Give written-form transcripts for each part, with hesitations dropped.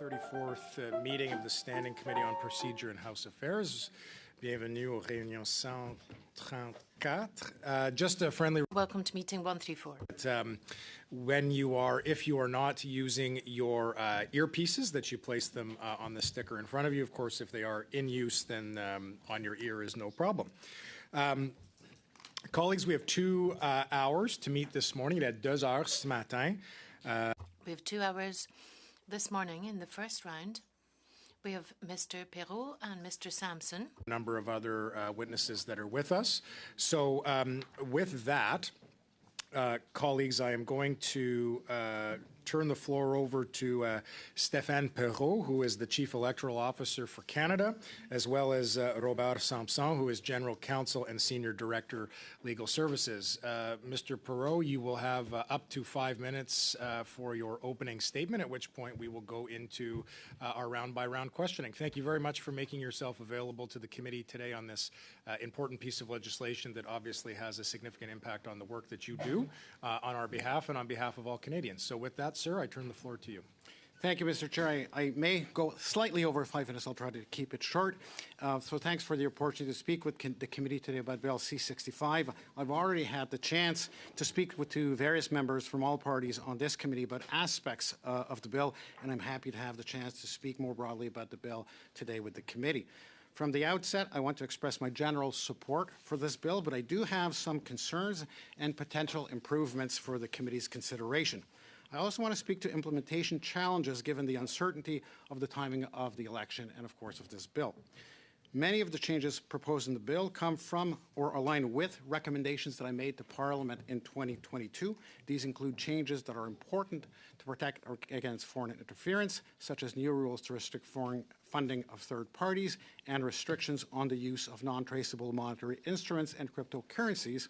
34th meeting of the Standing Committee on Procedure and House Affairs. Bienvenue aux réunions 134. Just a friendly... Welcome to meeting 134. If you are not using your earpieces, that you place them on the sticker in front of you. Of course, if they are in use, then on your ear is no problem. Colleagues, we have 2 hours to meet this morning. Il est 2 heures ce matin. We have 2 hours this morning in the first round. We have Mr. Perrault and Mr. Sampson. A number of other witnesses that are with us. So with that, colleagues, I am going to turn the floor over to Stéphane Perrault, who is the Chief Electoral Officer for Canada, as well as Robert Sampson, who is General Counsel and Senior Director, Legal Services. Mr. Perrault, you will have up to 5 minutes for your opening statement, at which point we will go into our round-by-round questioning. Thank you very much for making yourself available to the committee today on this important piece of legislation that obviously has a significant impact on the work that you do on our behalf and on behalf of all Canadians. So with that, sir, I turn the floor to you. Thank you, Mr. Chair. I may go slightly over 5 minutes. I'll try to keep it short. So thanks for the opportunity to speak with the committee today about Bill C-65. I've already had the chance to speak to various members from all parties on this committee about aspects of the bill, and I'm happy to have the chance to speak more broadly about the bill today with the committee. From the outset, I want to express my general support for this bill, but I do have some concerns and potential improvements for the committee's consideration. I also want to speak to implementation challenges given the uncertainty of the timing of the election and, of course, of this bill. Many of the changes proposed in the bill come from or align with recommendations that I made to Parliament in 2022. These include changes that are important to protect against foreign interference, such as new rules to restrict foreign funding of third parties and restrictions on the use of non-traceable monetary instruments and cryptocurrencies,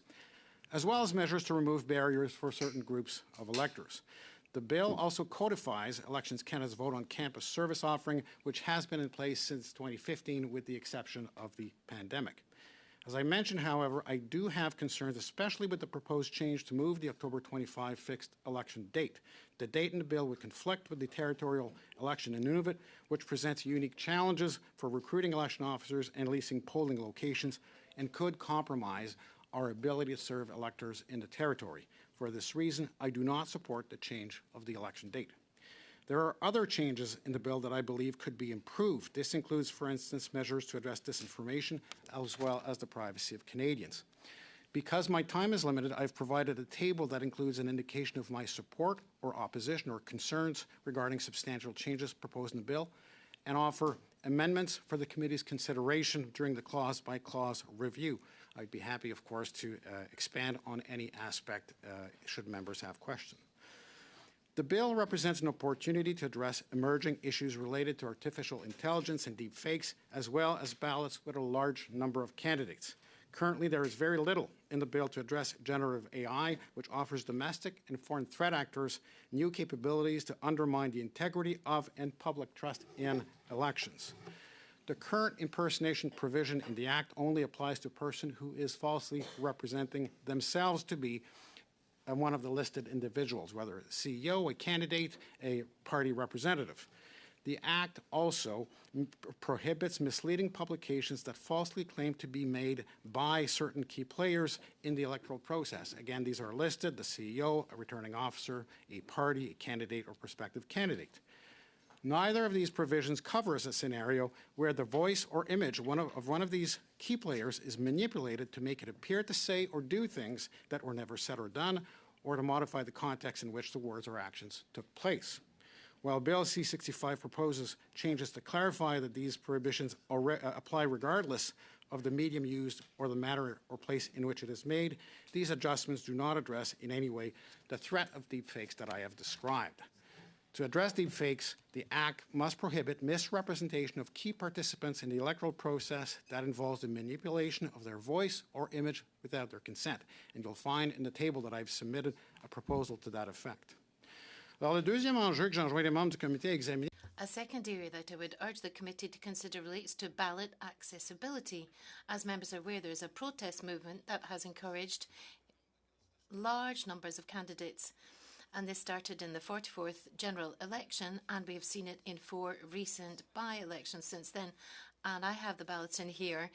as well as measures to remove barriers for certain groups of electors. The bill also codifies Elections Canada's vote on campus service offering, which has been in place since 2015 with the exception of the pandemic. As I mentioned, however, I do have concerns, especially with the proposed change to move the October 25 fixed election date. The date in the bill would conflict with the territorial election in Nunavut, which presents unique challenges for recruiting election officers and leasing polling locations, and could compromise our ability to serve electors in the territory. For this reason, I do not support the change of the election date. There are other changes in the bill that I believe could be improved. This includes, for instance, measures to address disinformation as well as the privacy of Canadians. Because my time is limited, I've provided a table that includes an indication of my support or opposition or concerns regarding substantial changes proposed in the bill, and offer amendments for the committee's consideration during the clause-by-clause review. I'd be happy, of course, to expand on any aspect should members have questions. The bill represents an opportunity to address emerging issues related to artificial intelligence and deepfakes, as well as ballots with a large number of candidates. Currently, there is very little in the bill to address generative AI, which offers domestic and foreign threat actors new capabilities to undermine the integrity of and public trust in elections. The current impersonation provision in the Act only applies to a person who is falsely representing themselves to be one of the listed individuals, whether a CEO, a candidate, a party representative. The Act also prohibits misleading publications that falsely claim to be made by certain key players in the electoral process. Again, these are listed: the CEO, a returning officer, a party, a candidate, or prospective candidate. Neither of these provisions covers a scenario where the voice or image of one of these key players is manipulated to make it appear to say or do things that were never said or done, or to modify the context in which the words or actions took place. While Bill C-65 proposes changes to clarify that these prohibitions apply regardless of the medium used or the manner or place in which it is made, these adjustments do not address in any way the threat of deepfakes that I have described. To address deepfakes, the Act must prohibit misrepresentation of key participants in the electoral process that involves the manipulation of their voice or image without their consent. And you'll find in the table that I've submitted a proposal to that effect. Alors, le deuxième enjeu que j'enjoins les membres du comité à examiner. A second area that I would urge the committee to consider relates to ballot accessibility. As members are aware, there is a protest movement that has encouraged large numbers of candidates and this started in the 44th general election, and we have seen it in 4 recent by-elections since then. And I have the ballots in here.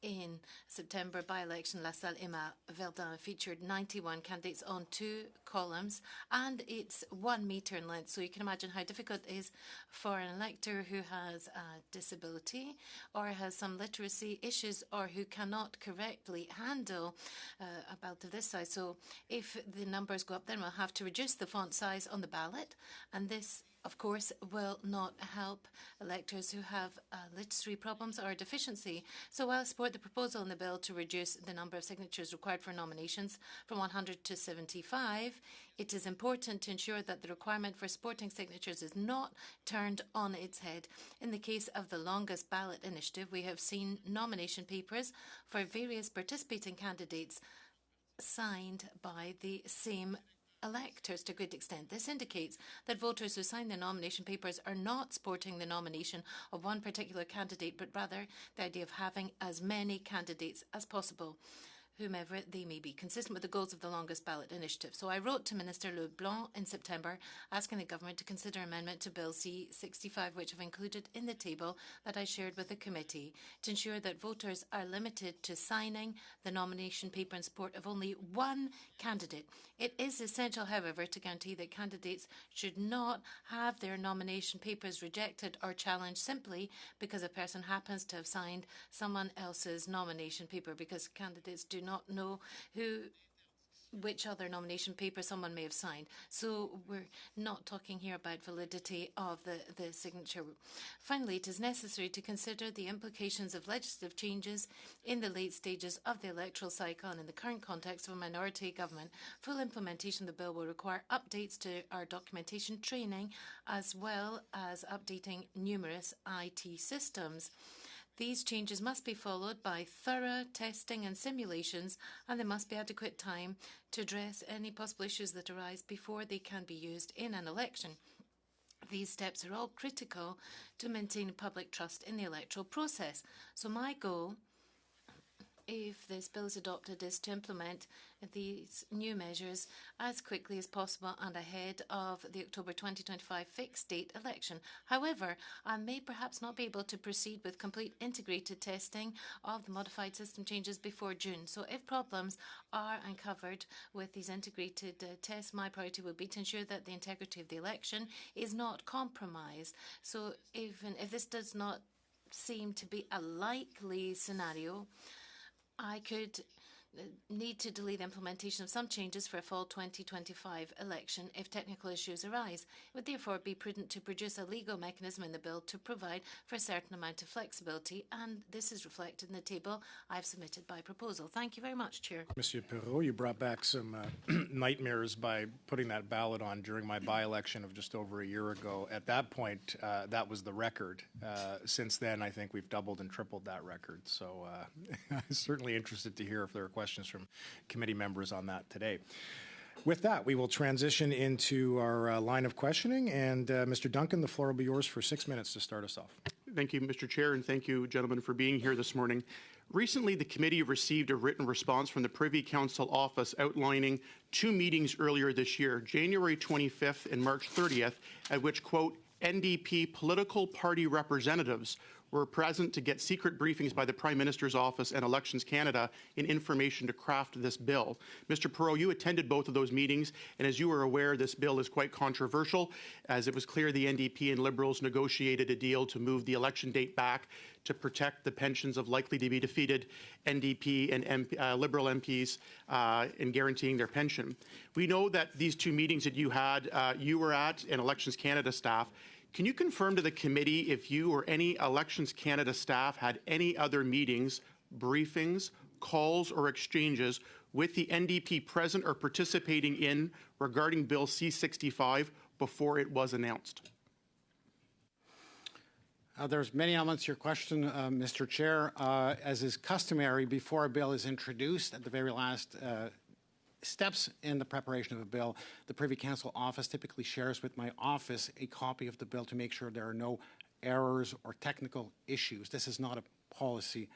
In September by-election, La Salle Emma Verdun featured 91 candidates on 2 columns, and it's 1 metre in length. So you can imagine how difficult it is for an elector who has a disability or has some literacy issues or who cannot correctly handle a ballot of this size. So if the numbers go up, then we'll have to reduce the font size on the ballot, and this of course, will not help electors who have literacy problems or deficiency. So while I support the proposal in the bill to reduce the number of signatures required for nominations from 100 to 75, it is important to ensure that the requirement for supporting signatures is not turned on its head. In the case of the longest ballot initiative, we have seen nomination papers for various participating candidates signed by the same electors to a great extent. This indicates that voters who sign the nomination papers are not supporting the nomination of one particular candidate, but rather the idea of having as many candidates as possible, whomever they may be, consistent with the goals of the longest ballot initiative. So I wrote to Minister Leblanc in September asking the government to consider amendment to Bill C-65, which I've included in the table that I shared with the committee, to ensure that voters are limited to signing the nomination paper in support of only one candidate. It is essential, however, to guarantee that candidates should not have their nomination papers rejected or challenged simply because a person happens to have signed someone else's nomination paper, because candidates do not know which other nomination paper someone may have signed. So we're not talking here about validity of the signature. Finally, it is necessary to consider the implications of legislative changes in the late stages of the electoral cycle, and in the current context of a minority government. Full implementation of the bill will require updates to our documentation training, as well as updating numerous IT systems. These changes must be followed by thorough testing and simulations, and there must be adequate time to address any possible issues that arise before they can be used in an election. These steps are all critical to maintain public trust in the electoral process. So my goal, if this bill is adopted, is to implement these new measures as quickly as possible and ahead of the October 2025 fixed date election. However, I may perhaps not be able to proceed with complete integrated testing of the modified system changes before June. So if problems are uncovered with these integrated tests, my priority will be to ensure that the integrity of the election is not compromised. So even if this does not seem to be a likely scenario, I could need to delay the implementation of some changes for a fall 2025 election if technical issues arise. It would therefore be prudent to produce a legal mechanism in the bill to provide for a certain amount of flexibility, and this is reflected in the table I've submitted by proposal. Thank you very much, Chair. Monsieur Perrault, you brought back some nightmares by putting that ballot on during my by-election of just over a year ago. At that point, that was the record. Since then, I think we've doubled and tripled that record. So I'm certainly interested to hear if there are questions from committee members on that today. With that, we will transition into our line of questioning. And Mr. Duncan, the floor will be yours for 6 minutes to start us off. Thank you, Mr. Chair, and thank you, gentlemen, for being here this morning. Recently, the committee received a written response from the Privy Council office outlining 2 meetings earlier this year, January 25th and March 30th, at which, quote, NDP political party representatives were present to get secret briefings by the Prime Minister's Office and Elections Canada in information to craft this bill. Mr. Perrault, you attended both of those meetings, and as you are aware, this bill is quite controversial, as it was clear the NDP and Liberals negotiated a deal to move the election date back to protect the pensions of likely to be defeated NDP and Liberal MPs in guaranteeing their pension. We know that these 2 meetings that you had, you were at, and Elections Canada staff. Can you confirm to the committee if you or any Elections Canada staff had any other meetings, briefings, calls, or exchanges with the NDP present or participating in regarding Bill C-65 before it was announced? There's many elements to your question, Mr. Chair. As is customary, before a bill is introduced, at the very last steps in the preparation of a bill, the Privy Council office typically shares with my office a copy of the bill to make sure there are no errors or technical issues. This is not a policy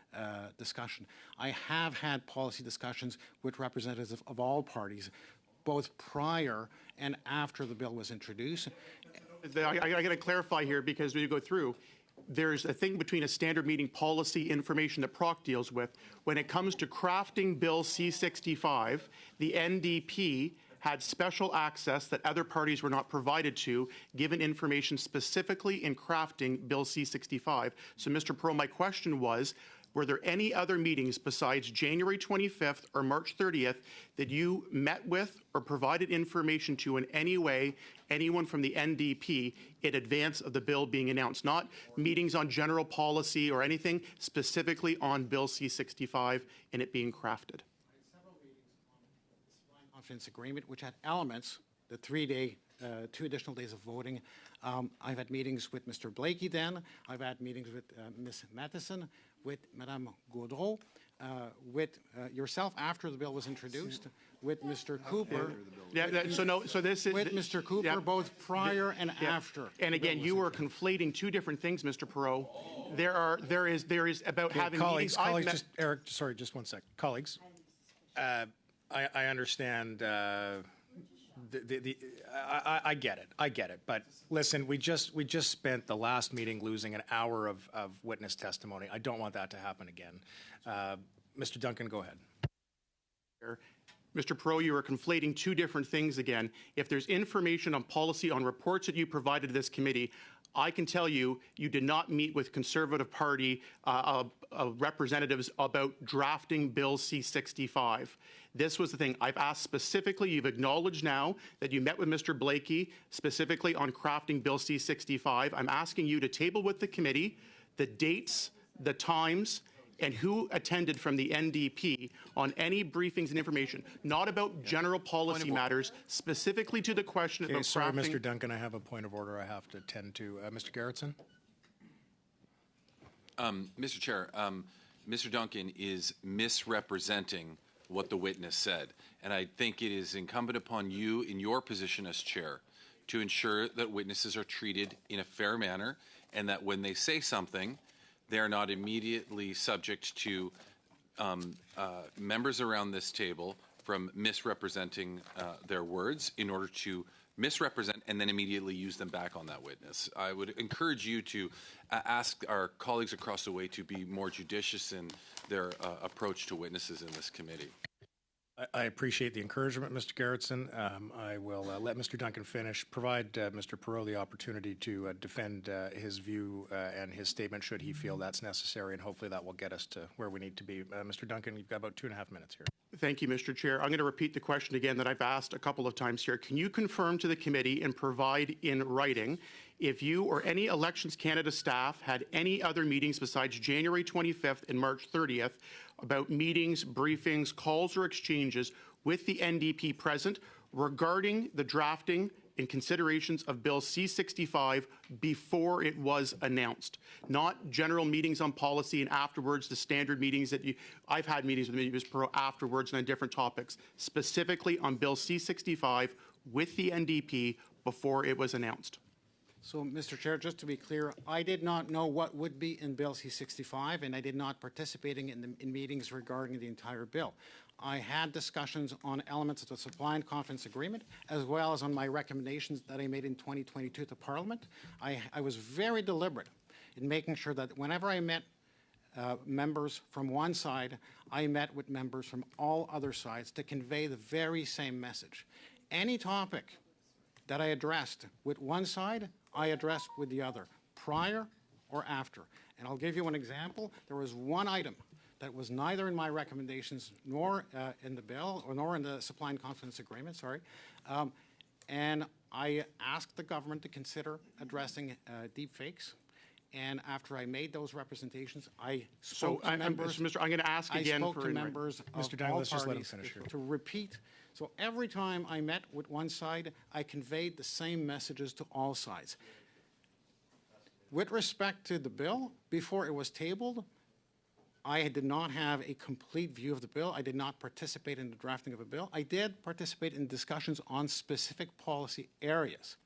discussion. I have had policy discussions with representatives of all parties, both prior and after the bill was introduced. I got to clarify here, because when you go through, there's a thing between a standard meeting policy information that Proc deals with. When it comes to crafting Bill C-65, the NDP had special access that other parties were not provided to, given information specifically in crafting Bill C-65. So, Mr. Perot, my question was, were there any other meetings besides January 25th or March 30th that you met with or provided information to in any way anyone from the NDP in advance of the bill being announced? Not meetings on general policy or anything, specifically on Bill C-65 and it being crafted. Confidence agreement, which had elements, the 3-day, 2 additional days of voting. I've had meetings with Mr. Blakey then. I've had meetings with Ms. Matheson, with Madame Gaudreau, with yourself after the bill was introduced, with Mr. Cooper. So this is with Mr. Cooper, both prior and after. And again, you are conflating two different things, Mr. Perot. There is about having Colleagues, meetings. just, Eric, sorry, just one sec. Colleagues, I understand. I get it. But listen, we just spent the last meeting losing an hour of witness testimony. I don't want that to happen again. Mr. Duncan, go ahead. Mr. Perot, you are conflating two different things again. If there's information on policy on reports that you provided to this committee, I can tell you, you did not meet with Conservative Party representatives about drafting Bill C-65. This was the thing. I've asked specifically, you've acknowledged now that you met with Mr. Blakey specifically on crafting Bill C-65. I'm asking you to table with the committee the dates, the times, and who attended from the NDP on any briefings and information, not about general policy matters, specifically to the question about Sorry, crafting. Mr. Duncan, I have a point of order I have to attend to. Mr. Gerritsen? Mr. Chair, Mr. Duncan is misrepresenting what the witness said. And I think it is incumbent upon you in your position as chair to ensure that witnesses are treated in a fair manner and that when they say something, they're not immediately subject to members around this table from misrepresenting their words in order to misrepresent and then immediately use them back on that witness. I would encourage you to ask our colleagues across the way to be more judicious in their approach to witnesses in this committee. I appreciate the encouragement, Mr. Gerritsen. I will let Mr. Duncan finish, provide Mr. Perot the opportunity to defend his view and his statement should he feel that's necessary, and hopefully that will get us to where we need to be. Mr. Duncan, you've got about 2.5 minutes here. Thank you, Mr. Chair. I'm going to repeat the question again that I've asked a couple of times here. Can you confirm to the committee and provide in writing if you or any Elections Canada staff had any other meetings besides January 25th and March 30th about meetings, briefings, calls, or exchanges with the NDP present regarding the drafting and considerations of Bill C-65 before it was announced? Not general meetings on policy and afterwards, the standard meetings that I've had meetings with Ms. Perot afterwards and on different topics, specifically on Bill C-65 with the NDP before it was announced. So, Mr. Chair, just to be clear, I did not know what would be in Bill C-65, and I did not participate in meetings regarding the entire bill. I had discussions on elements of the supply and confidence agreement, as well as on my recommendations that I made in 2022 to Parliament. I was very deliberate in making sure that whenever I met members from one side, I met with members from all other sides to convey the very same message. Any topic that I addressed with one side, I addressed with the other, prior or after. And I'll give you an example. There was one item that was neither in my recommendations nor in the bill, or nor in the supply and confidence agreement, sorry. And I asked the government to consider addressing deep fakes. And after I made those representations, I spoke to members. Mr. I'm going to ask again I spoke for to members of Mr. Duncan, all let's just let him parties finish here. to repeat. So every time I met with one side, I conveyed the same messages to all sides. With respect to the bill, before it was tabled, I did not have a complete view of the bill. I did not participate in the drafting of a bill. I did participate in discussions on specific policy areas.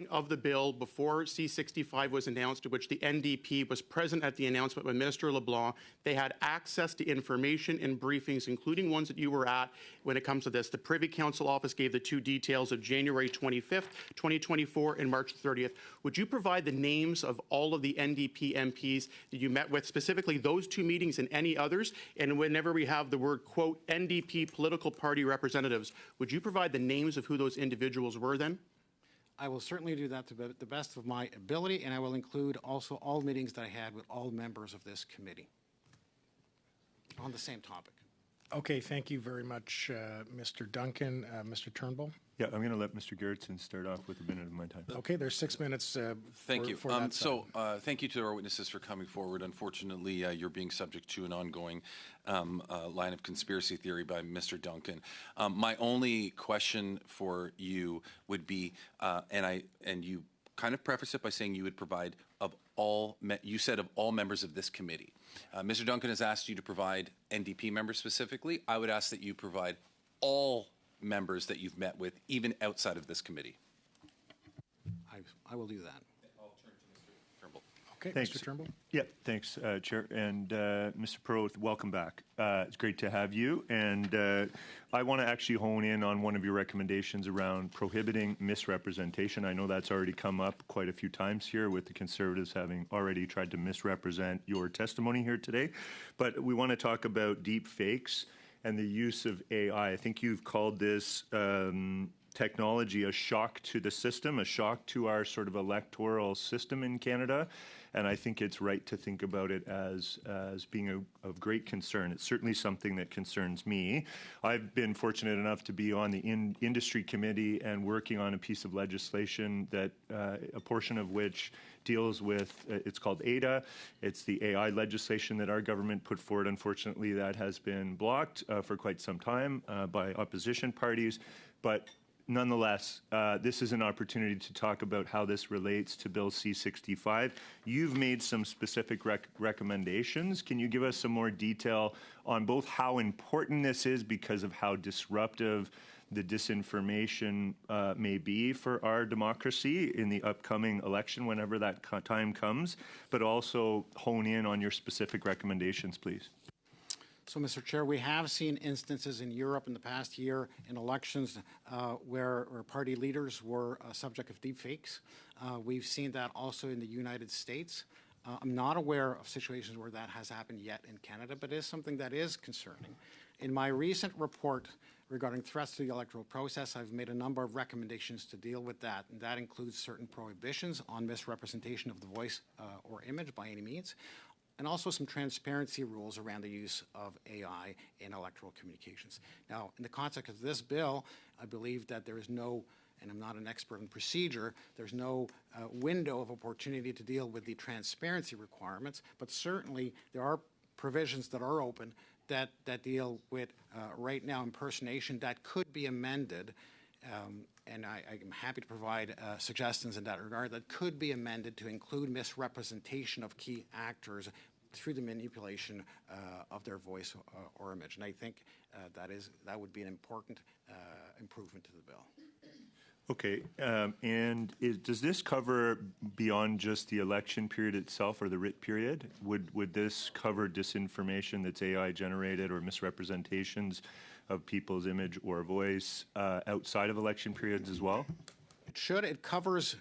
of the bill before C-65 was announced, to which the NDP was present at the announcement with Minister LeBlanc. They had access to information and briefings, including ones that you were at when it comes to this. The Privy Council office gave the two details of January 25th, 2024 and March 30th. Would you provide the names of all of the NDP MPs that you met with, specifically those two meetings and any others? And whenever we have the word, quote, NDP political party representatives, would you provide the names of who those individuals were then? I will certainly do that to the best of my ability, and I will include also all meetings that I had with all members of this committee on the same topic. Okay, thank you very much, Mr. Duncan. Mr. Turnbull? Yeah, I'm going to let Mr. Gerritsen start off with a minute of my time. Okay, there's 6 minutes Thank you. for that side. Thank you to our witnesses for coming forward. Unfortunately, you're being subject to an ongoing line of conspiracy theory by Mr. Duncan. My only question for you would be, and you kind of preface it by saying you would provide you said of all members of this committee. Mr. Duncan has asked you to provide NDP members specifically. I would ask that you provide all members that you've met with, even outside of this committee. I will do that. I'll turn to Mr. Turnbull. Okay, Thanks. Mr. Turnbull? Yeah, thanks, Chair. And Mr. Perot, welcome back. It's great to have you. And I want to actually hone in on one of your recommendations around prohibiting misrepresentation. I know that's already come up quite a few times here, with the Conservatives having already tried to misrepresent your testimony here today. But we want to talk about deep fakes and the use of AI. I think you've called this technology a shock to the system, a shock to our sort of electoral system in Canada. And I think it's right to think about it as being of great concern. It's certainly something that concerns me. I've been fortunate enough to be on the industry committee and working on a piece of legislation that a portion of which deals with, it's called ADA. It's the AI legislation that our government put forward. Unfortunately, that has been blocked for quite some time by opposition parties. But nonetheless, this is an opportunity to talk about how this relates to Bill C-65. You've made some specific recommendations. Can you give us some more detail on both how important this is because of how disruptive the disinformation may be for our democracy in the upcoming election, whenever that time comes, but also hone in on your specific recommendations, please? So, Mr. Chair, we have seen instances in Europe in the past year in elections where party leaders were subject of deepfakes. We've seen that also in the United States. I'm not aware of situations where that has happened yet in Canada, but it is something that is concerning. In my recent report regarding threats to the electoral process, I've made a number of recommendations to deal with that, and that includes certain prohibitions on misrepresentation of the voice or image by any means, and also some transparency rules around the use of AI in electoral communications. Now, in the context of this bill, I believe that there is no, and I'm not an expert in procedure, there's no window of opportunity to deal with the transparency requirements, but certainly there are provisions that are open that deal with right now impersonation that could be amended, and I'm happy to provide suggestions in that regard, that could be amended to include misrepresentation of key actors through the manipulation of their voice or image. And I think that would be an important improvement to the bill. Okay, and does this cover beyond just the election period itself or the writ period? Would this cover disinformation that's AI generated or misrepresentations of people's image or voice outside of election periods as well? It should. It covers,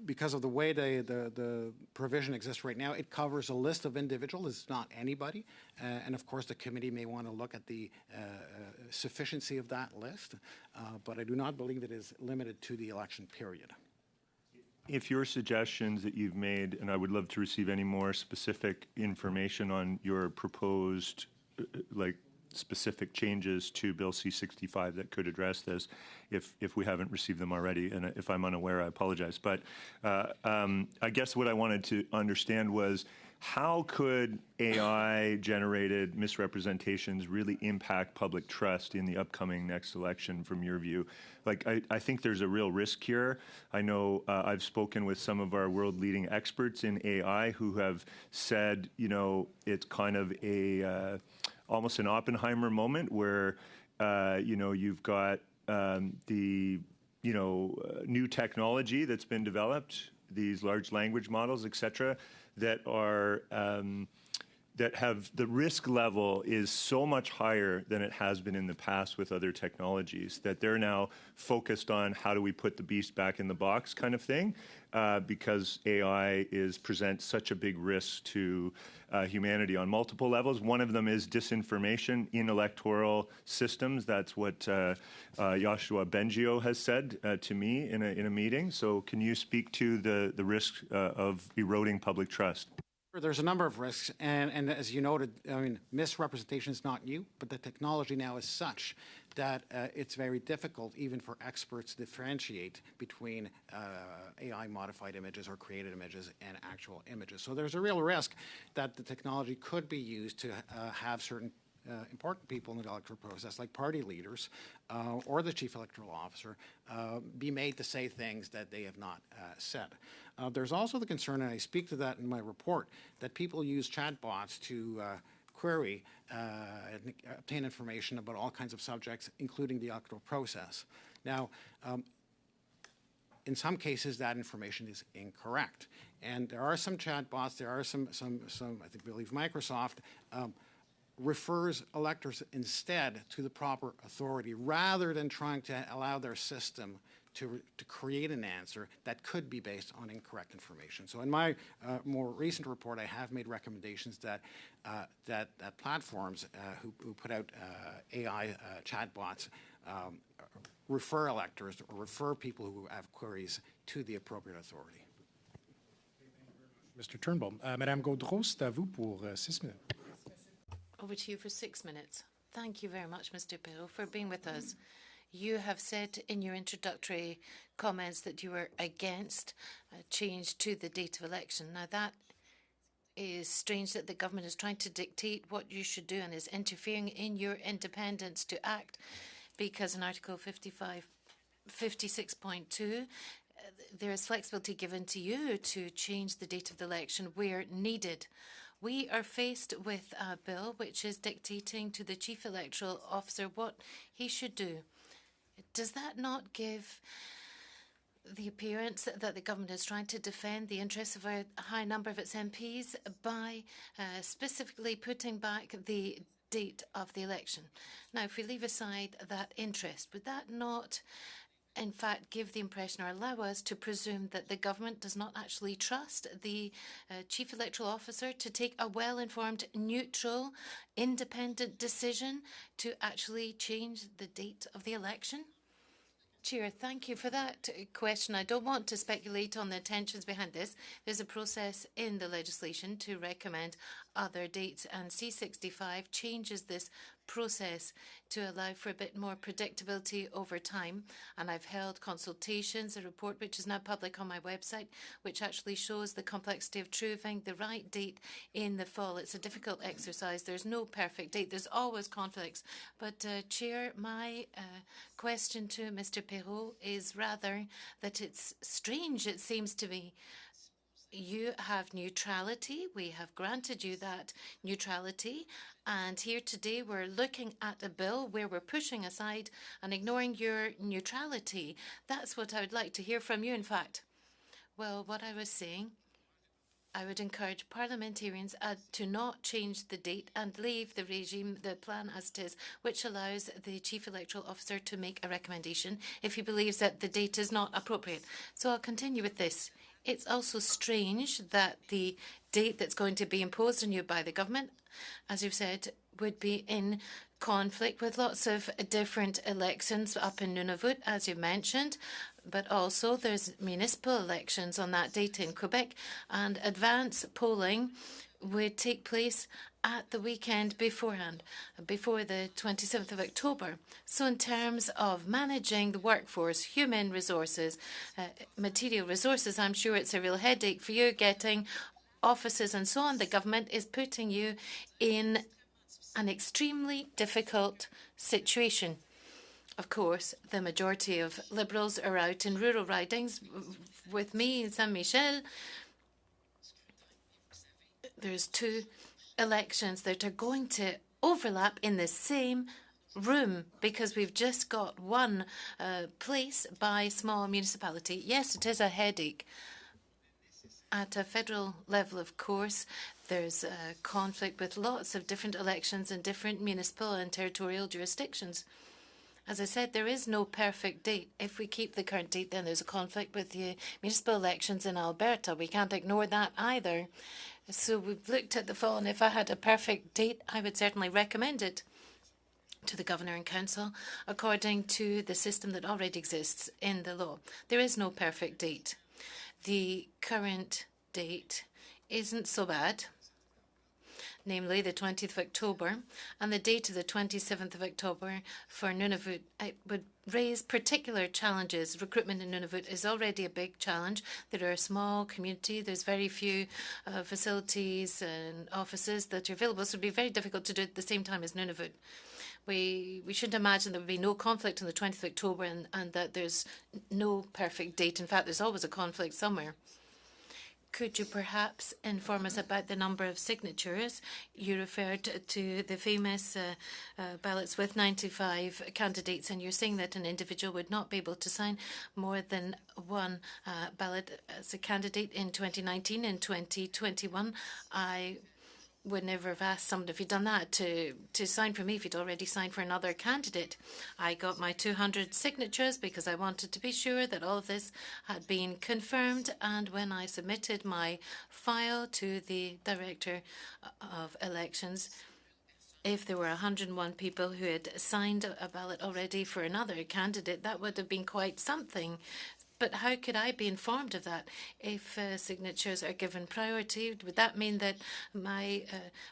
because of the way the provision exists right now, it covers a list of individuals. It's not anybody. And of course, the committee may want to look at the sufficiency of that list. But I do not believe it is limited to the election period. If your suggestions that you've made, and I would love to receive any more specific information on your proposed, specific changes to Bill C-65 that could address this, if we haven't received them already, and if I'm unaware, I apologize. But I guess what I wanted to understand was, how could AI-generated misrepresentations really impact public trust in the upcoming next election from your view? I think there's a real risk here. I know I've spoken with some of our world-leading experts in AI who have said, it's kind of almost an Oppenheimer moment where, you've got the new technology that's been developed, these large language models, et cetera, that are that have the risk level is so much higher than it has been in the past with other technologies that they're now focused on how do we put the beast back in the box kind of thing, because AI presents such a big risk to humanity on multiple levels. One of them is disinformation in electoral systems. That's what Yoshua Bengio has said to me in a meeting. So can you speak to the risk of eroding public trust? There's a number of risks, and as you noted, I mean, misrepresentation is not new, but the technology now is such that it's very difficult even for experts to differentiate between AI-modified images or created images and actual images. So there's a real risk that the technology could be used to have certain important people in the electoral process, like party leaders or the chief electoral officer, be made to say things that they have not said. There's also the concern, and I speak to that in my report, that people use chatbots to query and obtain information about all kinds of subjects, including the electoral process. Now, in some cases, that information is incorrect. And there are some chatbots, there are some I believe Microsoft refers electors instead to the proper authority rather than trying to allow their system to create an answer that could be based on incorrect information. So in my more recent report, I have made recommendations that platforms who put out AI chatbots refer electors or refer people who have queries to the appropriate authority. Mr. Turnbull. Madame Gaudreau, c'est à vous pour 6 minutes. Over to you for 6 minutes. Thank you very much, Mr. Perrault, for being with us. You have said in your introductory comments that you were against a change to the date of election. Now, that is strange that the government is trying to dictate what you should do and is interfering in your independence to act, because in Article 56.2, there is flexibility given to you to change the date of the election where needed. We are faced with a bill which is dictating to the Chief Electoral Officer what he should do. Does that not give the appearance that the government is trying to defend the interests of a high number of its MPs by specifically putting back the date of the election? Now, if we leave aside that interest, would that not in fact give the impression or allow us to presume that the government does not actually trust the Chief Electoral Officer to take a well-informed, neutral, independent decision to actually change the date of the election? Chair, thank you for that question. I don't want to speculate on the intentions behind this. There's a process in the legislation to recommend other dates, and C65 changes this process to allow for a bit more predictability over time. And I've held consultations, a report which is now public on my website, which actually shows the complexity of choosing the right date in the fall. It's a difficult exercise. There's no perfect date. There's always conflicts. But, Chair, my question to Mr. Perrault is rather that it's strange, it seems to me. You have neutrality. We have granted you that neutrality. And here today we're looking at a bill where we're pushing aside and ignoring your neutrality. That's what I would like to hear from you, in fact. Well, what I was saying, I would encourage parliamentarians to not change the date and leave the regime, the plan as it is, which allows the Chief Electoral Officer to make a recommendation if he believes that the date is not appropriate. So I'll continue with this. It's also strange that the date that's going to be imposed on you by the government, as you've said, would be in conflict with lots of different elections up in Nunavut, as you mentioned, but also there's municipal elections on that date in Quebec, and advance polling would take place at the weekend beforehand, before the 27th of October. So in terms of managing the workforce, human resources, material resources, I'm sure it's a real headache for you getting offices and so on. The government is putting you in an extremely difficult situation. Of course, the majority of Liberals are out in rural ridings. With me in Saint-Michel, there's two elections that are going to overlap in the same room because we've just got one place by small municipality. Yes, it is a headache. At a federal level, of course, there's a conflict with lots of different elections in different municipal and territorial jurisdictions. As I said, there is no perfect date. If we keep the current date, then there's a conflict with the municipal elections in Alberta. We can't ignore that either. So we've looked at the fall, and if I had a perfect date, I would certainly recommend it to the Governor and Council according to the system that already exists in the law. There is no perfect date. The current date isn't so bad, namely the 20th of October, and the date of the 27th of October for Nunavut. It would raise particular challenges. Recruitment in Nunavut is already a big challenge. There are a small community. There's very few facilities and offices that are available, so it would be very difficult to do it at the same time as Nunavut. We shouldn't imagine there would be no conflict on the 20th of October and that there's no perfect date. In fact, there's always a conflict somewhere. Could you perhaps inform us about the number of signatures? You referred to the famous ballots with 95 candidates, and you're saying that an individual would not be able to sign more than one ballot as a candidate in 2019 and 2021. I would never have asked someone if he'd done that to sign for me if he'd already signed for another candidate. I got my 200 signatures because I wanted to be sure that all of this had been confirmed, and when I submitted my file to the Director of Elections, if there were 101 people who had signed a ballot already for another candidate, that would have been quite something. But how could I be informed of that? If signatures are given priority, would that mean that my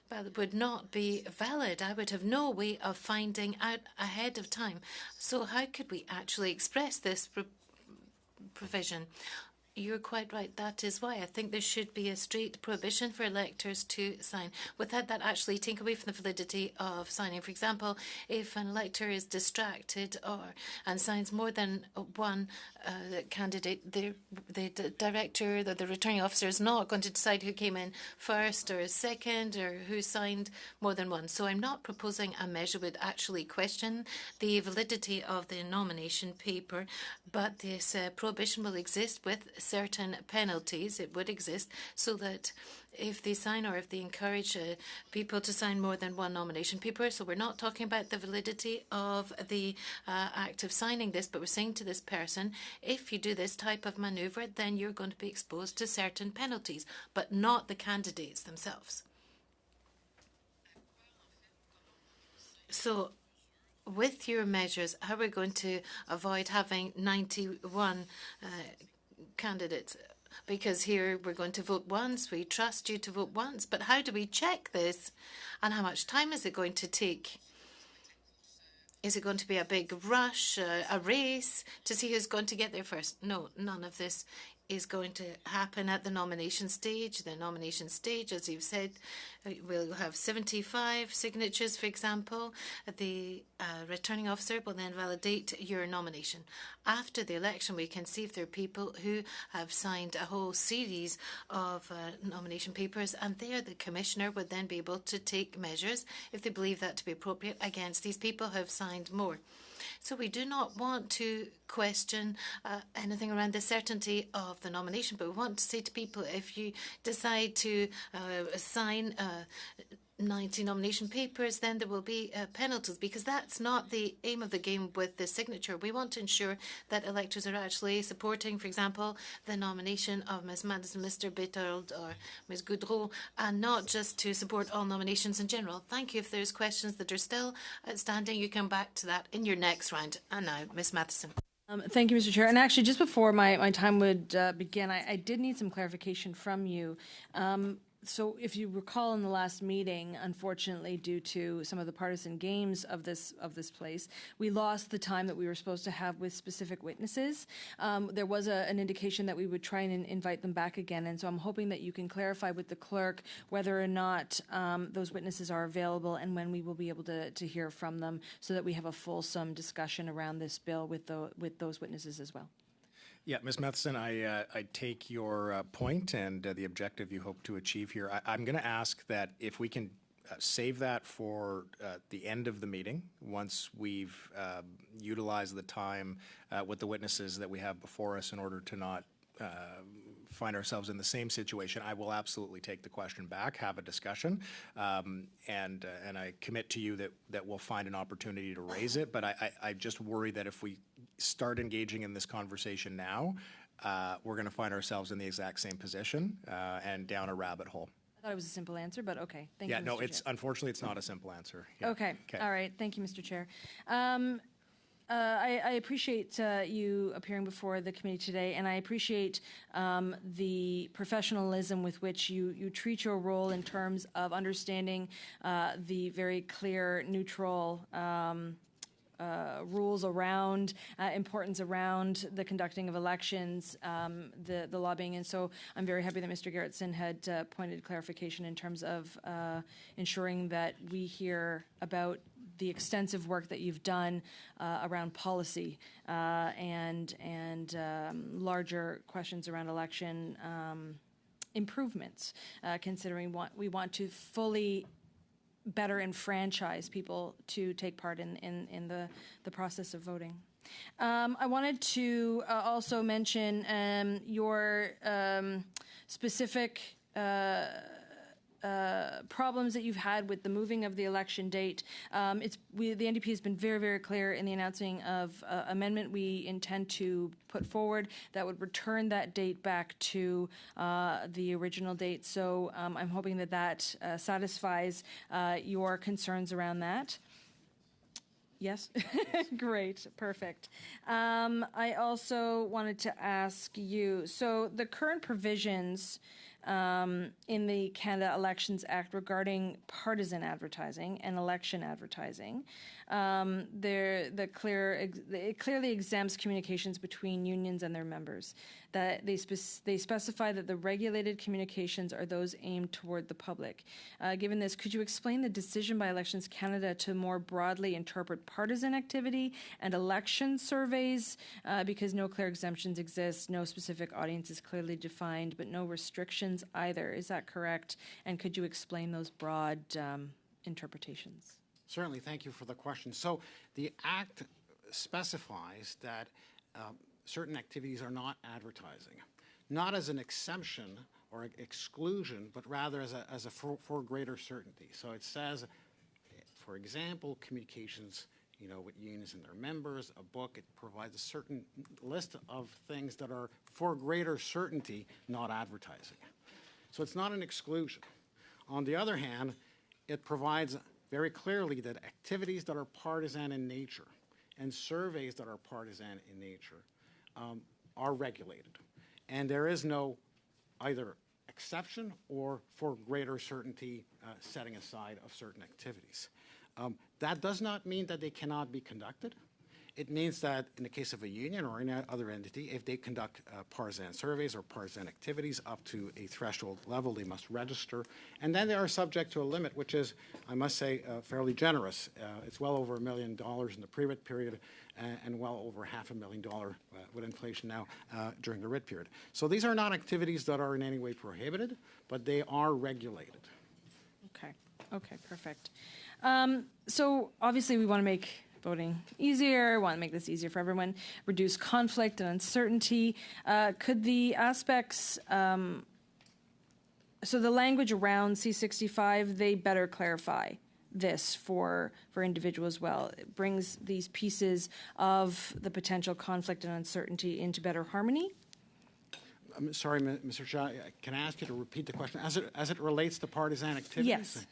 ballot would not be valid? I would have no way of finding out ahead of time. So how could we actually express this provision? You're quite right. That is why I think there should be a straight prohibition for electors to sign. Without that actually take away from the validity of signing. For example, if an elector is distracted and signs more than one candidate, the director, the returning officer is not going to decide who came in first or second or who signed more than one. So I'm not proposing a measure would actually question the validity of the nomination paper, but this prohibition will exist with certain penalties. It would exist so that if they sign or if they encourage people to sign more than one nomination paper. So we're not talking about the validity of the act of signing this, but we're saying to this person, if you do this type of maneuver, then you're going to be exposed to certain penalties, but not the candidates themselves. So with your measures, how are we going to avoid having 91 candidates? Because here we're going to vote once, we trust you to vote once, but how do we check this and how much time is it going to take? Is it going to be a big rush, a race to see who's going to get there first? No, none of this is going to happen at the nomination stage. The nomination stage, as you've said, will have 75 signatures, for example. The returning officer will then validate your nomination. After the election, we can see if there are people who have signed a whole series of nomination papers, and there the commissioner would then be able to take measures, if they believe that to be appropriate, against these people who have signed more. So we do not want to question anything around the certainty of the nomination, but we want to say to people, if you decide to sign 90 nomination papers, then there will be penalties, because that's not the aim of the game with the signature. We want to ensure that electors are actually supporting, for example, the nomination of Ms. Madison, Mr. Bethold or Ms. Goudreau, and not just to support all nominations in general. Thank you. If there's questions that are still outstanding, you come back to that in your next round. And now, Ms. Matheson. Thank you, Mr. Chair. And actually, just before my time would begin, I did need some clarification from you. So if you recall in the last meeting, unfortunately, due to some of the partisan games of this place, we lost the time that we were supposed to have with specific witnesses. There was an indication that we would try and invite them back again, and so I'm hoping that you can clarify with the clerk whether or not those witnesses are available and when we will be able to hear from them, so that we have a fulsome discussion around this bill with those witnesses as well. Yeah, Ms. Matheson, I take your point and the objective you hope to achieve here. I'm going to ask that if we can save that for the end of the meeting, once we've utilized the time with the witnesses that we have before us in order to not find ourselves in the same situation. I will absolutely take the question back, have a discussion, and I commit to you that we'll find an opportunity to raise it. But I just worry that if we start engaging in this conversation now, we're going to find ourselves in the exact same position and down a rabbit hole. I thought it was a simple answer, but okay. Thank you, Yeah, no, Mr. it's Chair. unfortunately it's not a simple answer. Yeah. Okay. All right. Thank you, Mr. Chair. I appreciate you appearing before the committee today, and I appreciate the professionalism with which you treat your role in terms of understanding the very clear, neutral rules around, importance around the conducting of elections, the lobbying. And so I'm very happy that Mr. Gerritsen had pointed clarification in terms of ensuring that we hear about the extensive work that you've done around policy and larger questions around election improvements, considering what we want to fully better enfranchise people to take part in the process of voting. I wanted to also mention your specific problems that you've had with the moving of the election date. The NDP has been very, very clear in the announcing of amendment we intend to put forward that would return that date back to the original date. So I'm hoping that satisfies your concerns around that. Yes? Great. Perfect. I also wanted to ask you, so the current provisions in the Canada Elections Act regarding partisan advertising and election advertising. It clearly exempts communications between unions and their members. That they specify that the regulated communications are those aimed toward the public. Given this, could you explain the decision by Elections Canada to more broadly interpret partisan activity and election surveys? Because no clear exemptions exist, no specific audience is clearly defined, but no restrictions either. Is that correct? And could you explain those broad interpretations? Certainly, thank you for the question. So the Act specifies that certain activities are not advertising, not as an exemption or exclusion, but rather as a for greater certainty. So it says, for example, communications, with unions and their members, a book, it provides a certain list of things that are for greater certainty, not advertising. So it's not an exclusion. On the other hand, it provides very clearly that activities that are partisan in nature and surveys that are partisan in nature are regulated. And there is no either exception or for greater certainty setting aside of certain activities. That does not mean that they cannot be conducted. It means that in the case of a union or any other entity, if they conduct partisan surveys or partisan activities up to a threshold level, they must register. And then they are subject to a limit, which is, I must say, fairly generous. It's well over $1 million in the pre-writ period and well over $500,000 with inflation now during the writ period. So these are not activities that are in any way prohibited, but they are regulated. Okay, perfect. So obviously we want to make voting easier, want to make this easier for everyone, reduce conflict and uncertainty. Could the aspects, so the language around C65, they better clarify this for individuals as well. It brings these pieces of the potential conflict and uncertainty into better harmony. I'm sorry, Mr. Shah, can I ask you to repeat the question? As it relates to partisan activities? Yes.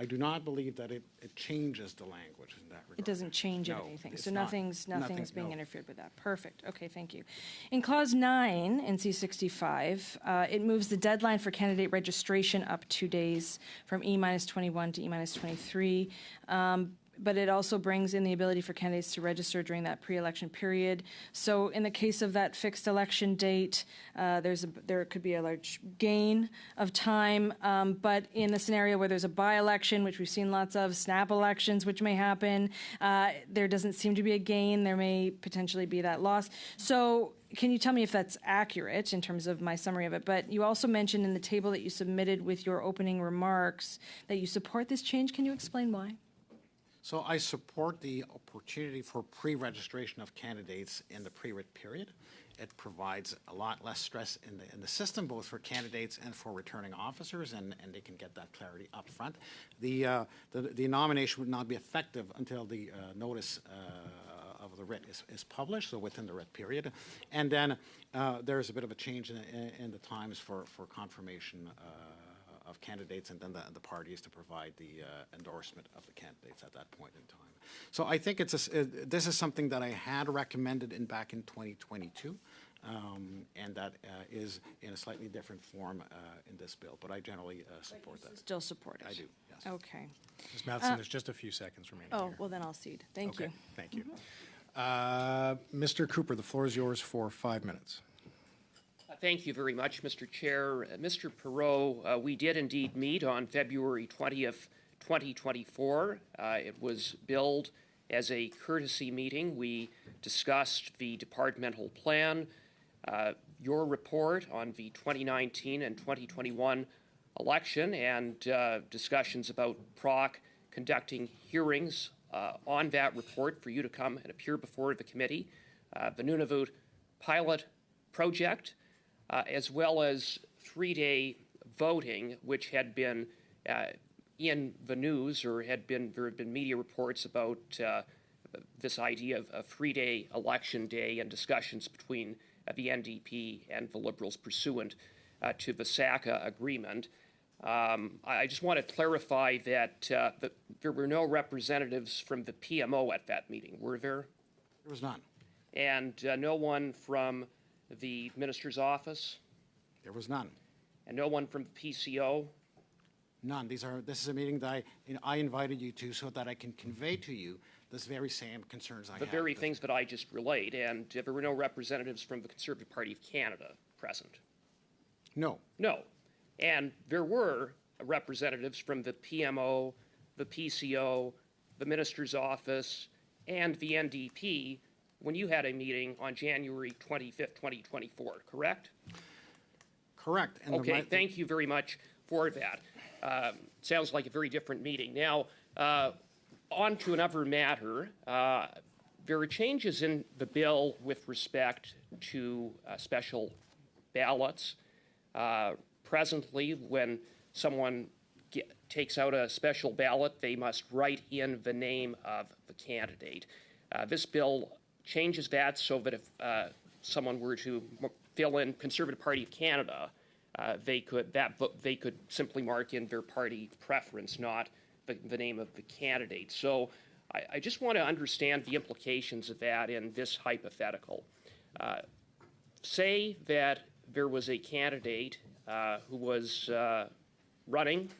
I do not believe that it changes the language in that regard. It doesn't change No, anything. it's So not. nothing's being No. interfered with that. Perfect. Okay, thank you. In Clause 9 in C65, it moves the deadline for candidate registration up 2 days from E-21 to E-23. but it also brings in the ability for candidates to register during that pre-election period. So in the case of that fixed election date, there could be a large gain of time, but in the scenario where there's a by-election, which we've seen lots of, snap elections, which may happen, there doesn't seem to be a gain. There may potentially be that loss. So can you tell me if that's accurate in terms of my summary of it? But you also mentioned in the table that you submitted with your opening remarks that you support this change. Can you explain why? So I support the opportunity for pre-registration of candidates in the pre-writ period. It provides a lot less stress in the system, both for candidates and for returning officers, and they can get that clarity up front. The nomination would not be effective until the notice of the writ is published, so within the writ period. And then there's a bit of a change in the times for confirmation of candidates, and then the parties to provide the endorsement of the candidates at that point in time. So I think this is something that I had recommended back in 2022, and that is in a slightly different form in this bill. But I generally support that. Still support it? I do, yes. Okay. Ms. Matheson, there's just a few seconds remaining Oh, here. well, then I'll cede. Thank Okay, you. thank you. Mr. Cooper, the floor is yours for 5 minutes. Thank you very much, Mr. Chair. Mr. Perot, we did indeed meet on February 20th, 2024. It was billed as a courtesy meeting. We discussed the departmental plan, your report on the 2019 and 2021 election, and discussions about PROC conducting hearings on that report for you to come and appear before the committee, the Nunavut pilot project, as well as 3-day voting, which had been in the news, or there have been media reports about this idea of a 3-day election day and discussions between the NDP and the Liberals pursuant to the SACA agreement. I just want to clarify that there were no representatives from the PMO at that meeting, were there? There was none. And no one from the Minister's office? There was none. And no one from the PCO? None. This is a meeting that I invited you to so that I can convey to you this very same concerns I have. The very things that I just relayed, and there were no representatives from the Conservative Party of Canada present? No. No. And there were representatives from the PMO, the PCO, the Minister's office, and the NDP when you had a meeting on January 25th, 2024, correct? Correct. And Okay, thank you very much for that. Sounds like a very different meeting. Now, on to another matter. There are changes in the bill with respect to special ballots. Presently, when someone takes out a special ballot, they must write in the name of the candidate. This bill changes that so that if someone were to fill in Conservative Party of Canada, they could simply mark in their party preference, not the name of the candidate. So I just want to understand the implications of that in this hypothetical. Say that there was a candidate who was running,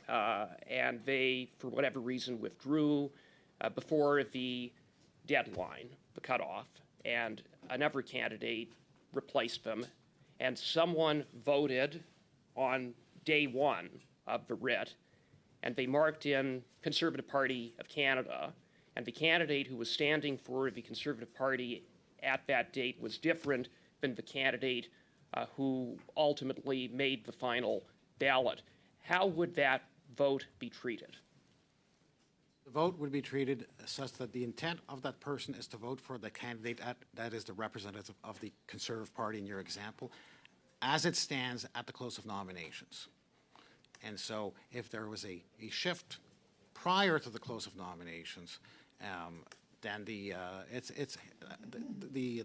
and they, for whatever reason, withdrew before the deadline, the cutoff, and another candidate replaced them, and someone voted on day one of the writ, and they marked in Conservative Party of Canada, and the candidate who was standing for the Conservative Party at that date was different than the candidate who ultimately made the final ballot. How would that vote be treated? The vote would be treated such that the intent of that person is to vote for the candidate that is the representative of the Conservative Party in your example, as it stands at the close of nominations. And so if there was a shift prior to the close of nominations, then the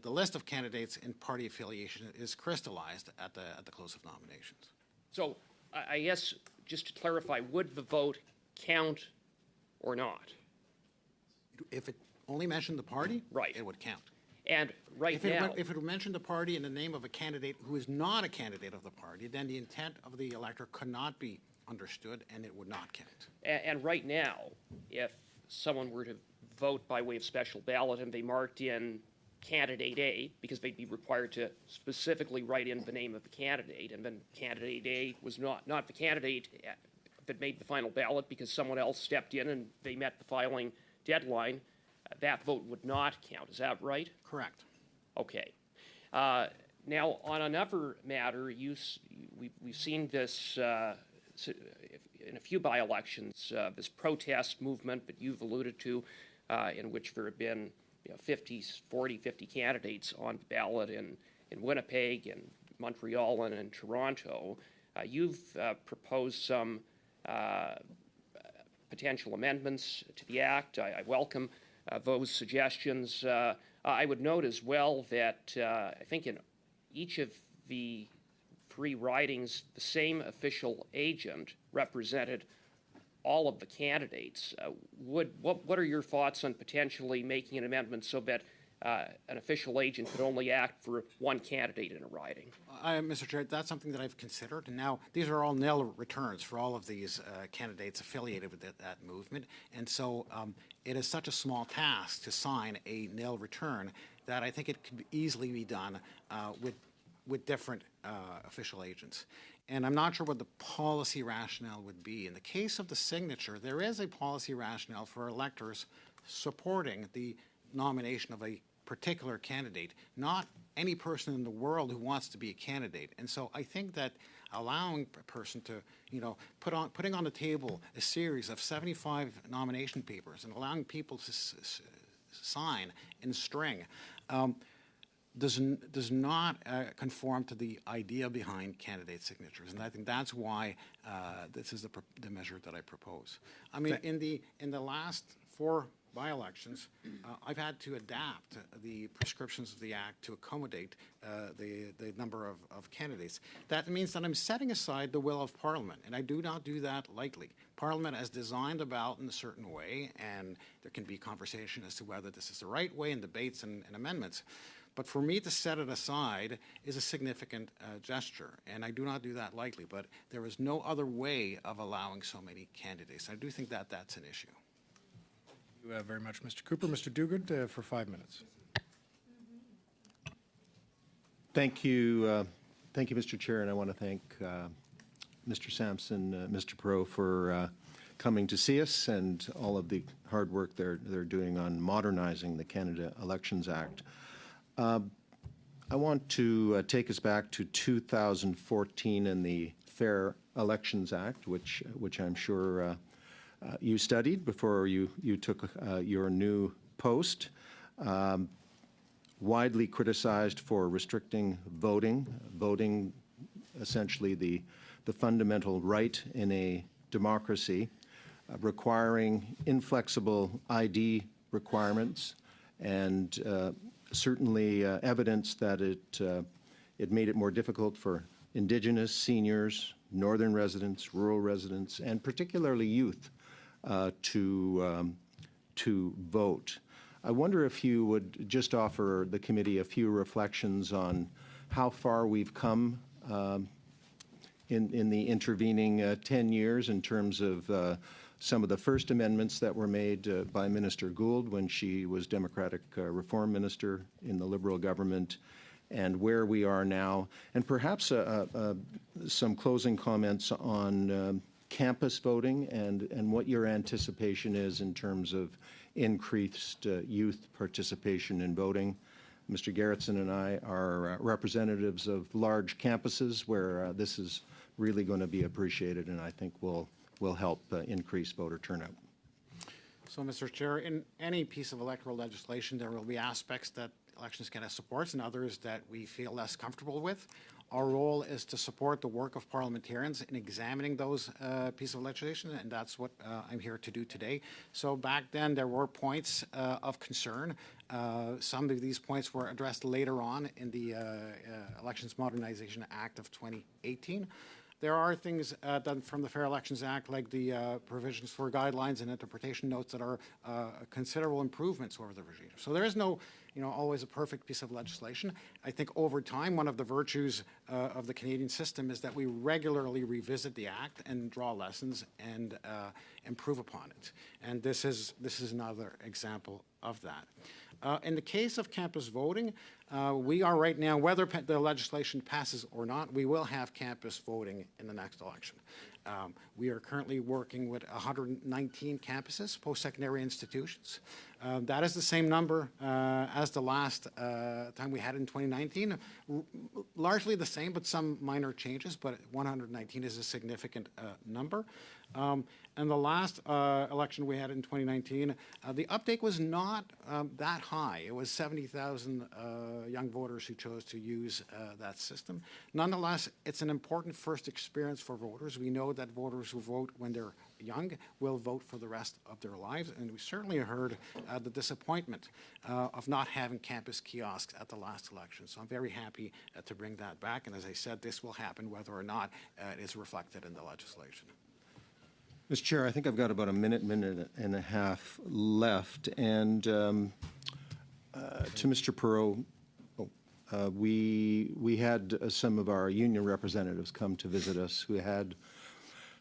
list of candidates in party affiliation is crystallized at the close of nominations. So I guess, just to clarify, would the vote count or not? If it only mentioned the party, Right. it would count. And right now, If it mentioned the party in the name of a candidate who is not a candidate of the party, then the intent of the elector could not be understood and it would not count. and right now, if someone were to vote by way of special ballot and they marked in candidate A, because they'd be required to specifically write in the name of the candidate, and then candidate A was not the candidate that made the final ballot because someone else stepped in and they met the filing deadline, that vote would not count. Is that right? Correct. Okay. Now, on another matter, we've seen this in a few by-elections, this protest movement that you've alluded to, in which there have been 40, 50 candidates on the ballot in Winnipeg and Montreal and in Toronto. You've proposed some potential amendments to the Act. I welcome those suggestions. I would note as well that I think in each of the 3 ridings, the same official agent represented all of the candidates. What are your thoughts on potentially making an amendment so that an official agent could only act for one candidate in a riding? Mr. Chair, that's something that I've considered. And now, these are all nil returns for all of these candidates affiliated with that movement. And so it is such a small task to sign a nil return that I think it could easily be done with different official agents. And I'm not sure what the policy rationale would be. In the case of the signature, there is a policy rationale for electors supporting the nomination of a particular candidate, not any person in the world who wants to be a candidate. And so I think that allowing a person to, putting on the table a series of 75 nomination papers and allowing people to sign in string does not conform to the idea behind candidate signatures, and I think that's why this is the measure that I propose. I mean, in the last 4 by-elections, I've had to adapt the prescriptions of the Act to accommodate the number of candidates. That means that I'm setting aside the will of Parliament, and I do not do that lightly. Parliament has designed the ballot in a certain way, and there can be conversation as to whether this is the right way in debates and amendments. But for me to set it aside is a significant gesture, and I do not do that lightly. But there is no other way of allowing so many candidates. I do think that that's an issue. Thank you very much, Mr. Cooper. Mr. Duguid, for 5 minutes. Thank you, Mr. Chair, and I want to thank Mr. Sampson, Mr. Perot for coming to see us and all of the hard work they're doing on modernizing the Canada Elections Act. I want to take us back to 2014 and the Fair Elections Act, which I'm sure you studied before you took your new post. Widely criticized for restricting voting essentially the fundamental right in a democracy, requiring inflexible ID requirements, and certainly evidence that it made it more difficult for Indigenous, seniors, northern residents, rural residents, and particularly youth to vote. I wonder if you would just offer the committee a few reflections on how far we've come in the intervening 10 years in terms of some of the first amendments that were made by Minister Gould when she was Democratic Reform Minister in the Liberal government, and where we are now, and perhaps some closing comments on campus voting and what your anticipation is in terms of increased youth participation in voting. Mr. Gerritsen and I are representatives of large campuses where this is really going to be appreciated, and I think will help increase voter turnout. So, Mr. Chair, in any piece of electoral legislation, there will be aspects that Elections Canada supports and others that we feel less comfortable with. Our role is to support the work of parliamentarians in examining those pieces of legislation, and that's what I'm here to do today. So back then, there were points of concern. Some of these points were addressed later on in the Elections Modernization Act of 2018. There are things done from the Fair Elections Act, like the provisions for guidelines and interpretation notes that are considerable improvements over the regime. So there is no always a perfect piece of legislation. I think over time, one of the virtues of the Canadian system is that we regularly revisit the Act and draw lessons and improve upon it. And this is another example of that. In the case of campus voting, we are right now, whether the legislation passes or not, we will have campus voting in the next election. We are currently working with 119 campuses, post-secondary institutions. That is the same number as the last time we had in 2019. Largely the same, but some minor changes, but 119 is a significant number. And the last election we had in 2019, the uptake was not that high. It was 70,000 young voters who chose to use that system. Nonetheless, it's an important first experience for voters. We know that voters who vote when they're young will vote for the rest of their lives, and we certainly heard the disappointment of not having campus kiosks at the last election. So I'm very happy to bring that back, and as I said, this will happen whether or not it is reflected in the legislation. Mr. Chair, I think I've got about a minute and a half left. And to Mr. Perreault, we had some of our union representatives come to visit us who had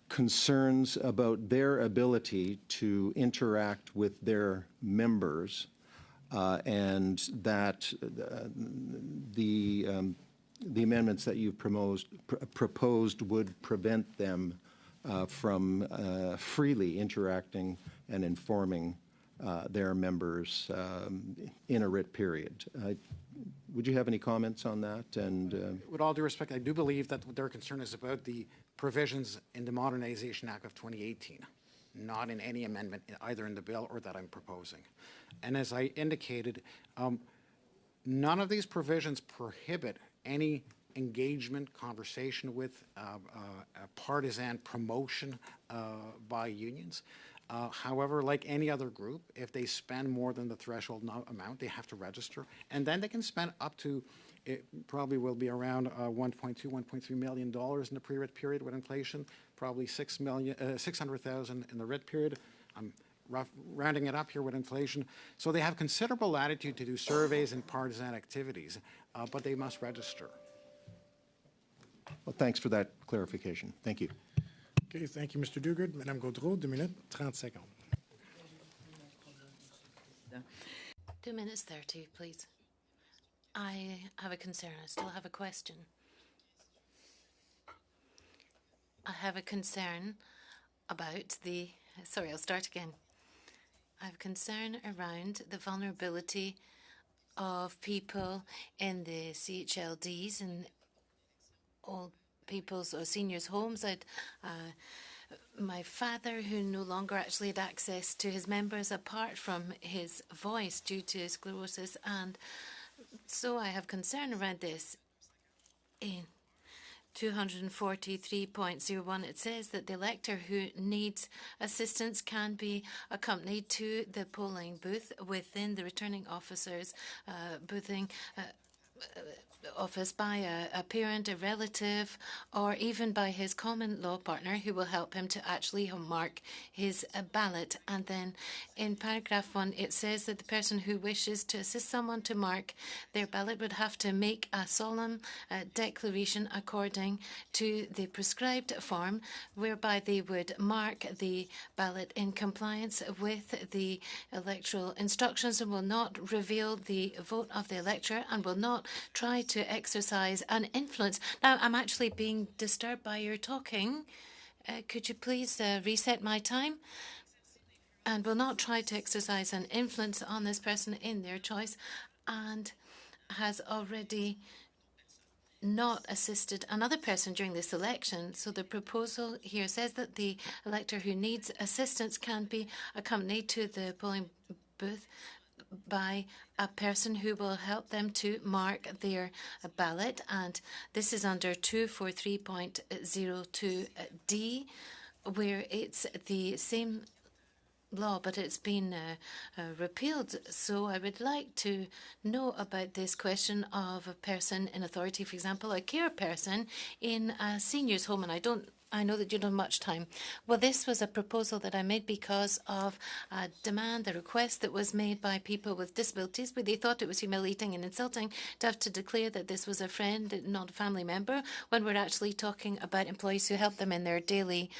concerns about their ability to interact with their members and that the amendments that you've proposed would prevent them from freely interacting and informing their members in a writ period. Would you have any comments on that? And with all due respect, I do believe that their concern is about the provisions in the Modernization Act of 2018, not in any amendment either in the bill or that I'm proposing. And as I indicated, none of these provisions prohibit any engagement, conversation with partisan promotion by unions. However, like any other group, if they spend more than the threshold amount, they have to register, and then they can spend up to, it probably will be around $1.3 million in the pre-writ period with inflation, probably $600,000 in the writ period. I'm rounding it up here with inflation. So they have considerable latitude to do surveys and partisan activities, but they must register. well, thanks for that clarification. Thank you. Okay, thank you, Mr. Duguid. Madame Gaudreau, 2 minutes, 30 secondes. 2 minutes 30, please. I have a concern. I still have a question. I have a concern about the, sorry, I'll start again. I have a concern around the vulnerability of people in the CHLDs and old people's or seniors' homes. My father, who no longer actually had access to his members apart from his voice due to sclerosis, and so I have concern around this. In 243.01, it says that the elector who needs assistance can be accompanied to the polling booth within the returning officer's boothing office by a parent, a relative, or even by his common law partner who will help him to actually mark his ballot. And then in paragraph 1, it says that the person who wishes to assist someone to mark their ballot would have to make a solemn declaration according to the prescribed form, whereby they would mark the ballot in compliance with the electoral instructions and will not reveal the vote of the elector and will not try to exercise an influence. Now, I'm actually being disturbed by your talking. Could you please reset my time? And will not try to exercise an influence on this person in their choice and has already not assisted another person during this election. So the proposal here says that the elector who needs assistance can be accompanied to the polling booth by a person who will help them to mark their ballot. And this is under 243.02D, where it's the same law, but it's been repealed. So I would like to know about this question of a person in authority, for example, a care person in a senior's home. And I don't I know that you don't have much time. Well, this was a proposal that I made because of a demand, a request that was made by people with disabilities, where they thought it was humiliating and insulting to have to declare that this was a friend, not a family member, when we're actually talking about employees who help them in their daily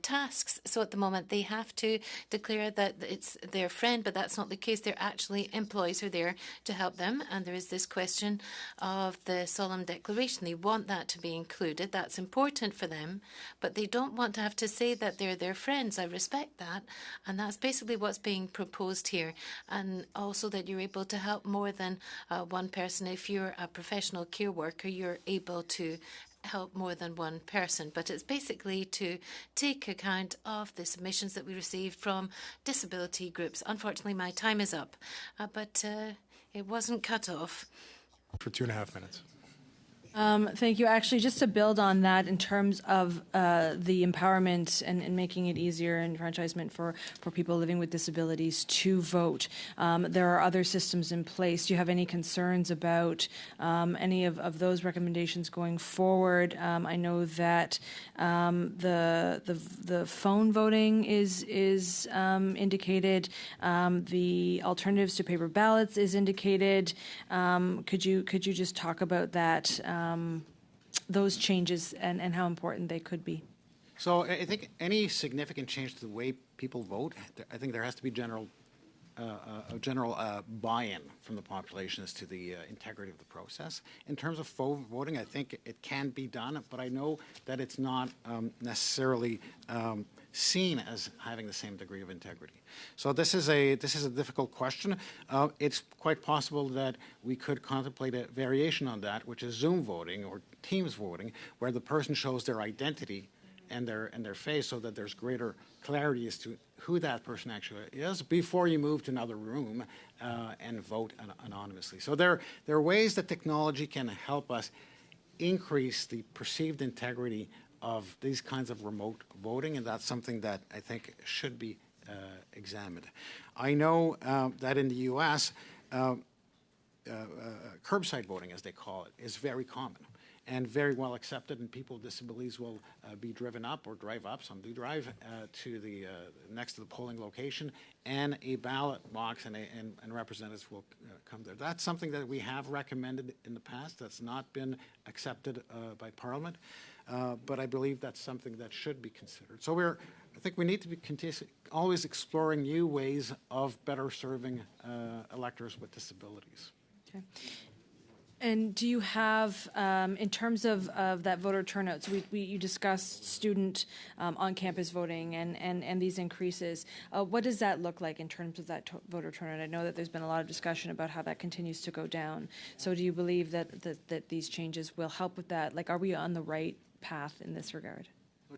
tasks. So at the moment, they have to declare that it's their friend, but that's not the case. They're actually employees who are there to help them. And there is this question of the solemn declaration. They want that to be included. That's important for them, but they don't want to have to say that they're their friends. I respect that, and that's basically what's being proposed here. And also that you're able to help more than one person. If you're a professional care worker, you're able to help more than one person. But it's basically to take account of the submissions that we received from disability groups. Unfortunately, my time is up, but it wasn't cut off. For 2.5 minutes. Thank you. Actually, just to build on that in terms of the empowerment and making it easier and enfranchisement for people living with disabilities to vote, there are other systems in place. Do you have any concerns about any of those recommendations going forward? I know that the phone voting is indicated. The alternatives to paper ballots is indicated. Could you just talk about that? Those changes and how important they could be. So I think any significant change to the way people vote, I think there has to be a general buy-in from the population as to the integrity of the process. In terms of voting, I think it can be done, but I know that it's not necessarily seen as having the same degree of integrity. So this is a difficult question. It's quite possible that we could contemplate a variation on that, which is Zoom voting or Teams voting, where the person shows their identity and their face, so that there's greater clarity as to who that person actually is before you move to another room and vote anonymously. So there are ways that technology can help us increase the perceived integrity of these kinds of remote voting, and that's something that I think should be examined. I know that in the U.S., curbside voting, as they call it, is very common and very well accepted, and people with disabilities will be driven up or drive up, some do drive, to the next to the polling location, and a ballot box and representatives will come there. That's something that we have recommended in the past. That's not been accepted by Parliament, but I believe that's something that should be considered. So I think we need to be always exploring new ways of better serving electors with disabilities. Okay. And do you have, in terms of that voter turnout, so you discussed student on-campus voting and these increases. What does that look like in terms of that voter turnout? I know that there's been a lot of discussion about how that continues to go down. So do you believe that these changes will help with that? Like, are we on the right path in this regard?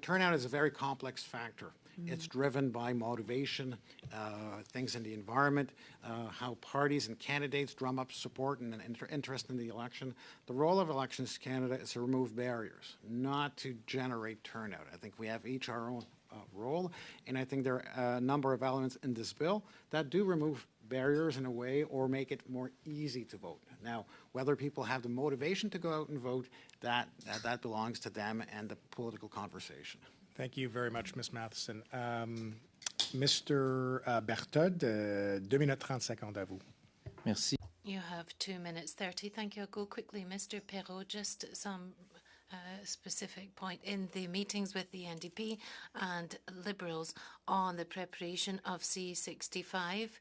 Turnout is a very complex factor. It's driven by motivation, things in the environment, how parties and candidates drum up support and interest in the election. The role of Elections Canada is to remove barriers, not to generate turnout. I think we have each our own role, and I think there are a number of elements in this bill that do remove barriers in a way or make it more easy to vote. Now, whether people have the motivation to go out and vote, that belongs to them and the political conversation. Thank you very much, Ms. Matheson. Mr. Berthold, 2 minutes 30 secondes à vous. Merci. You have 2 minutes 30. Thank you. I'll go quickly. Mr. Perrault, just some specific point. In the meetings with the NDP and Liberals on the preparation of C65,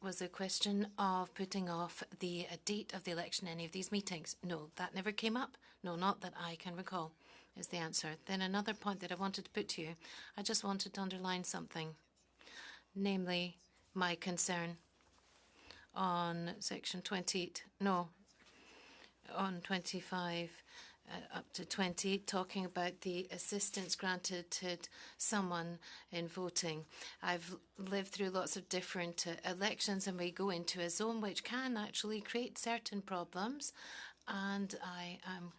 was a question of putting off the date of the election, any of these meetings? No, that never came up. No, not that I can recall, is the answer. Then another point that I wanted to put to you, I just wanted to underline something, namely my concern on section 28, no, on 25 up to 20, talking about the assistance granted to someone in voting. I've lived through lots of different elections, and we go into a zone which can actually create certain problems, and I am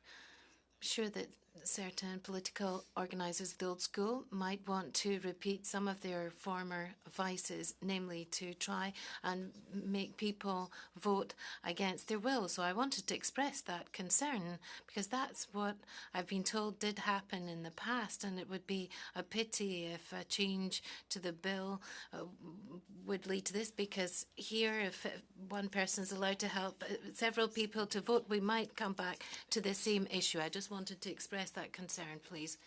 sure that certain political organisers of the old school might want to repeat some of their former vices, namely to try and make people vote against their will. So I wanted to express that concern because that's what I've been told did happen in the past, and it would be a pity if a change to the bill would lead to this, because here, if one person is allowed to help several people to vote, we might come back to the same issue. I just wanted to express that concern, please.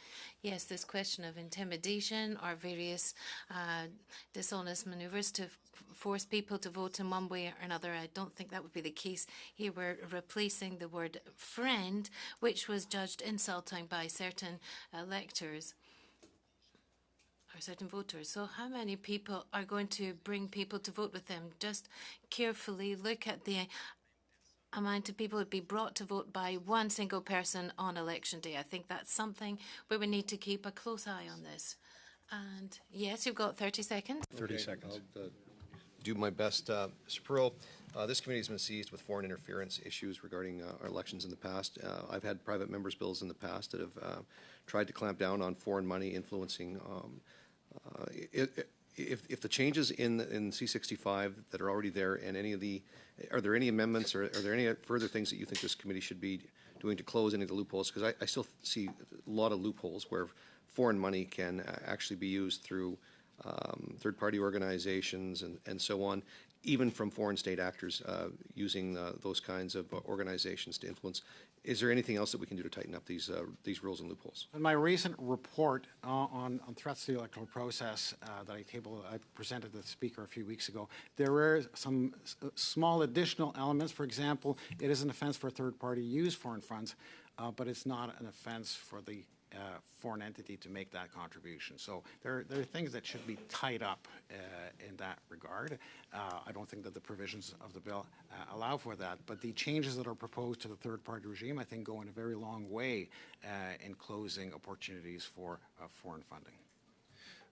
Yes, this question of intimidation or various dishonest manoeuvres to force people to vote in one way or another, I don't think that would be the case. Here we're replacing the word friend, which was judged insulting by certain electors or certain voters. So how many people are going to bring people to vote with them? Just carefully look at the amount of people who would be brought to vote by one single person on election day. I think that's something where we need to keep a close eye on this. And yes, you've got 30 seconds. 30 seconds. I'll do my best. Mr. Perot, this committee has been seized with foreign interference issues regarding our elections in the past. I've had private members' bills in the past that have tried to clamp down on foreign money influencing. If the changes in C65 that are already there and are there any amendments or are there any further things that you think this committee should be doing to close any of the loopholes? Because I still see a lot of loopholes where foreign money can actually be used through third-party organizations and so on, even from foreign state actors using those kinds of organizations to influence. Is there anything else that we can do to tighten up these rules and loopholes? In my recent report on threats to the electoral process that I presented to the Speaker a few weeks ago, there were some small additional elements. For example, it is an offense for a third party to use foreign funds, but it's not an offense for the foreign entity to make that contribution. So there are things that should be tied up in that regard. I don't think that the provisions of the bill allow for that, but the changes that are proposed to the third-party regime, I think, go in a very long way in closing opportunities for foreign funding.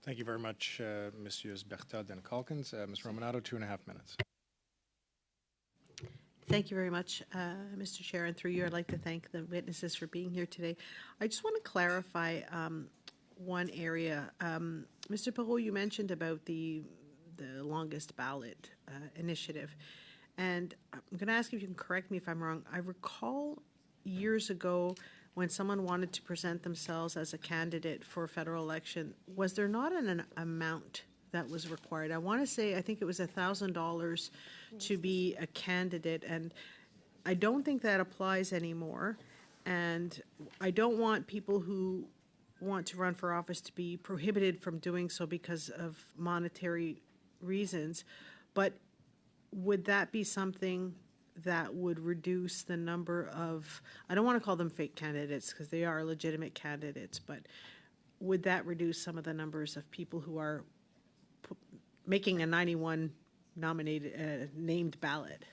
Thank you very much, Messieurs Bertad and Calkins. Ms. Romanato, 2.5 minutes. Thank you very much, Mr. Chair, and through you, I'd like to thank the witnesses for being here today. I just want to clarify one area. Mr. Perot, you mentioned about the longest ballot initiative, and I'm going to ask if you can correct me if I'm wrong. I recall years ago when someone wanted to present themselves as a candidate for a federal election, was there not an amount that was required? I want to say, I think it was $1,000 to be a candidate, and I don't think that applies anymore. And I don't want people who want to run for office to be prohibited from doing so because of monetary reasons. But would that be something that would reduce the number of, I don't want to call them fake candidates because they are legitimate candidates, but would that reduce some of the numbers of people who are making a 91 nominated named ballot?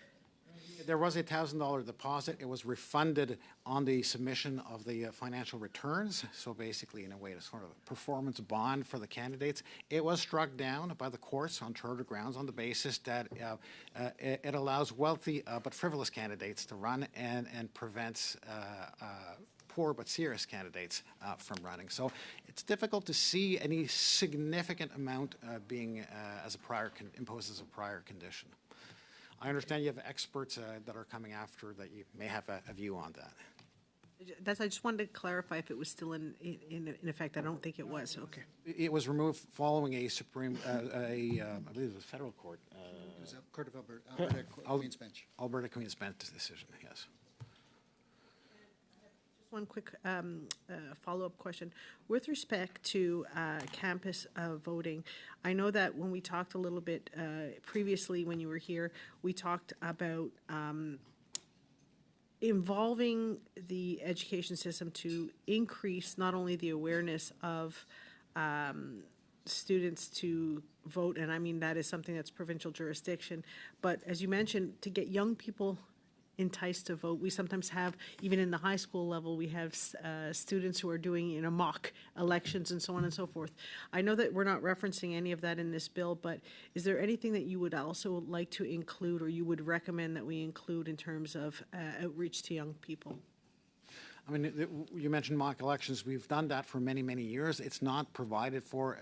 There was a $1,000 deposit. It was refunded on the submission of the financial returns. So basically, in a way, it's sort of a performance bond for the candidates. It was struck down by the courts on charter grounds on the basis that it allows wealthy but frivolous candidates to run and prevents poor but serious candidates from running. So it's difficult to see any significant amount being imposed as a prior condition. I understand you have experts that are coming after that you may have a view on that. I just wanted to clarify if it was still in effect. I don't think it was. Okay. It was removed following a Supreme, I believe it was a federal court. It was a Court of Alberta Queen's Bench. Alberta Queen's Bench decision, yes. One quick follow-up question. With respect to campus voting, I know that when we talked a little bit previously when you were here, we talked about involving the education system to increase not only the awareness of students to vote, and I mean that is something that's provincial jurisdiction, but as you mentioned, to get young people enticed to vote. We sometimes have, even in the high school level, we have students who are doing mock elections and so on and so forth. I know that we're not referencing any of that in this bill, but is there anything that you would also like to include or you would recommend that we include in terms of outreach to young people? I mean, you mentioned mock elections. We've done that for many, many years. It's not provided for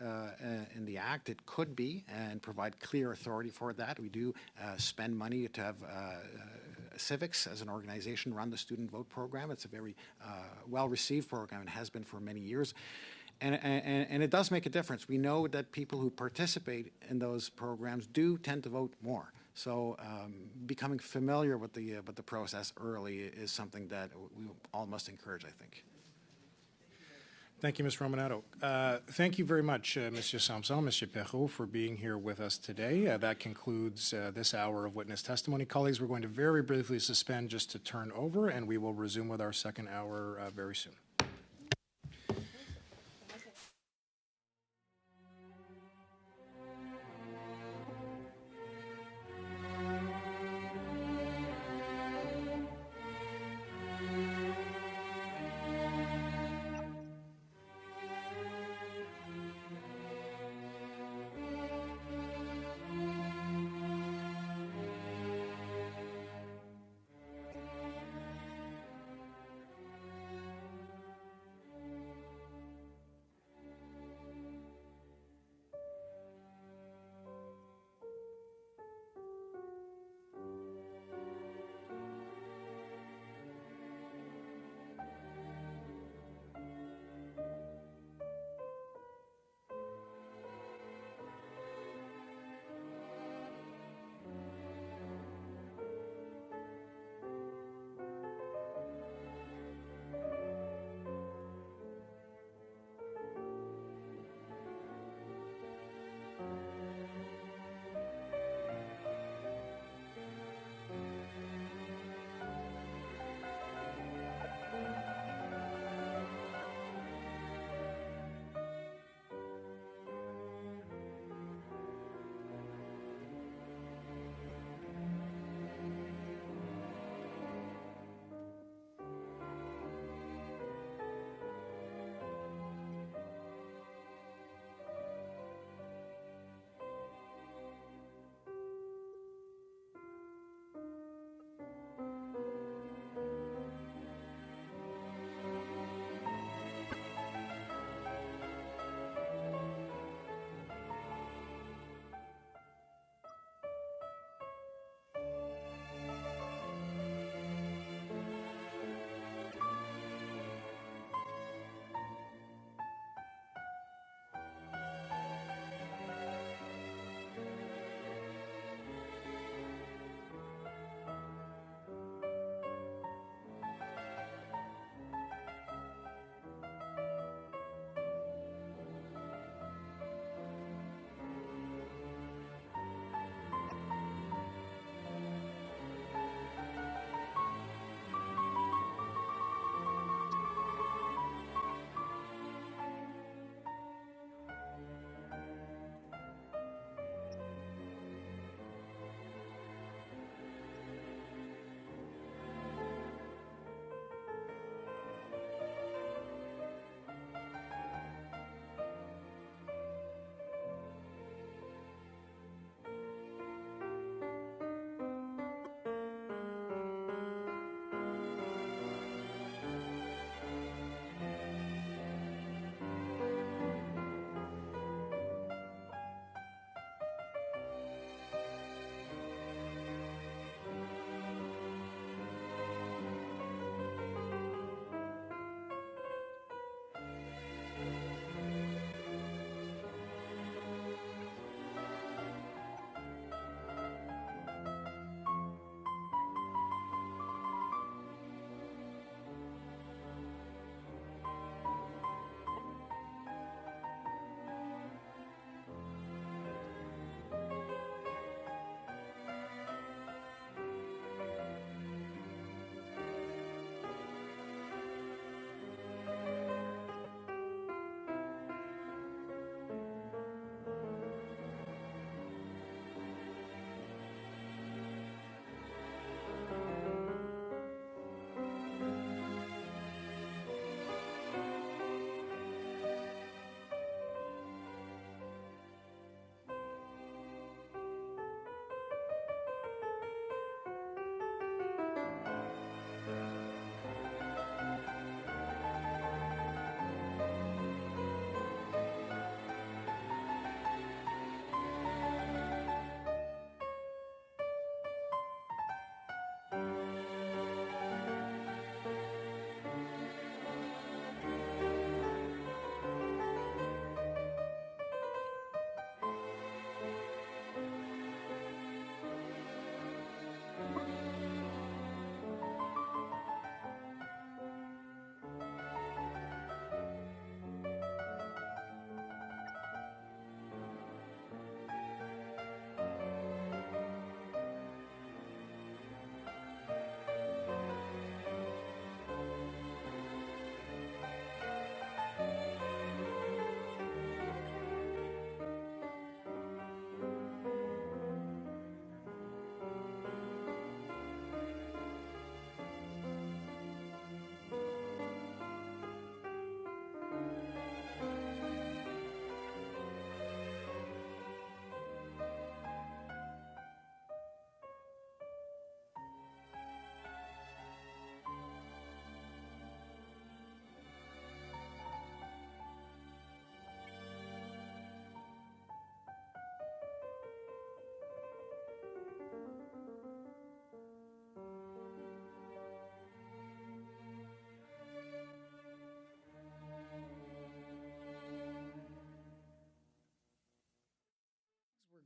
in the Act. It could be and provide clear authority for that. We do spend money to have Civics as an organization run the student vote program. It's a very well-received program and has been for many years. And it does make a difference. We know that people who participate in those programs do tend to vote more. So becoming familiar with the process early is something that we all must encourage, I think. Thank you, Ms. Romanato. Thank you very much, Monsieur Sampson, Monsieur Perrault, for being here with us today. That concludes this hour of witness testimony. Colleagues, we're going to very briefly suspend just to turn over, and we will resume with our second hour very soon.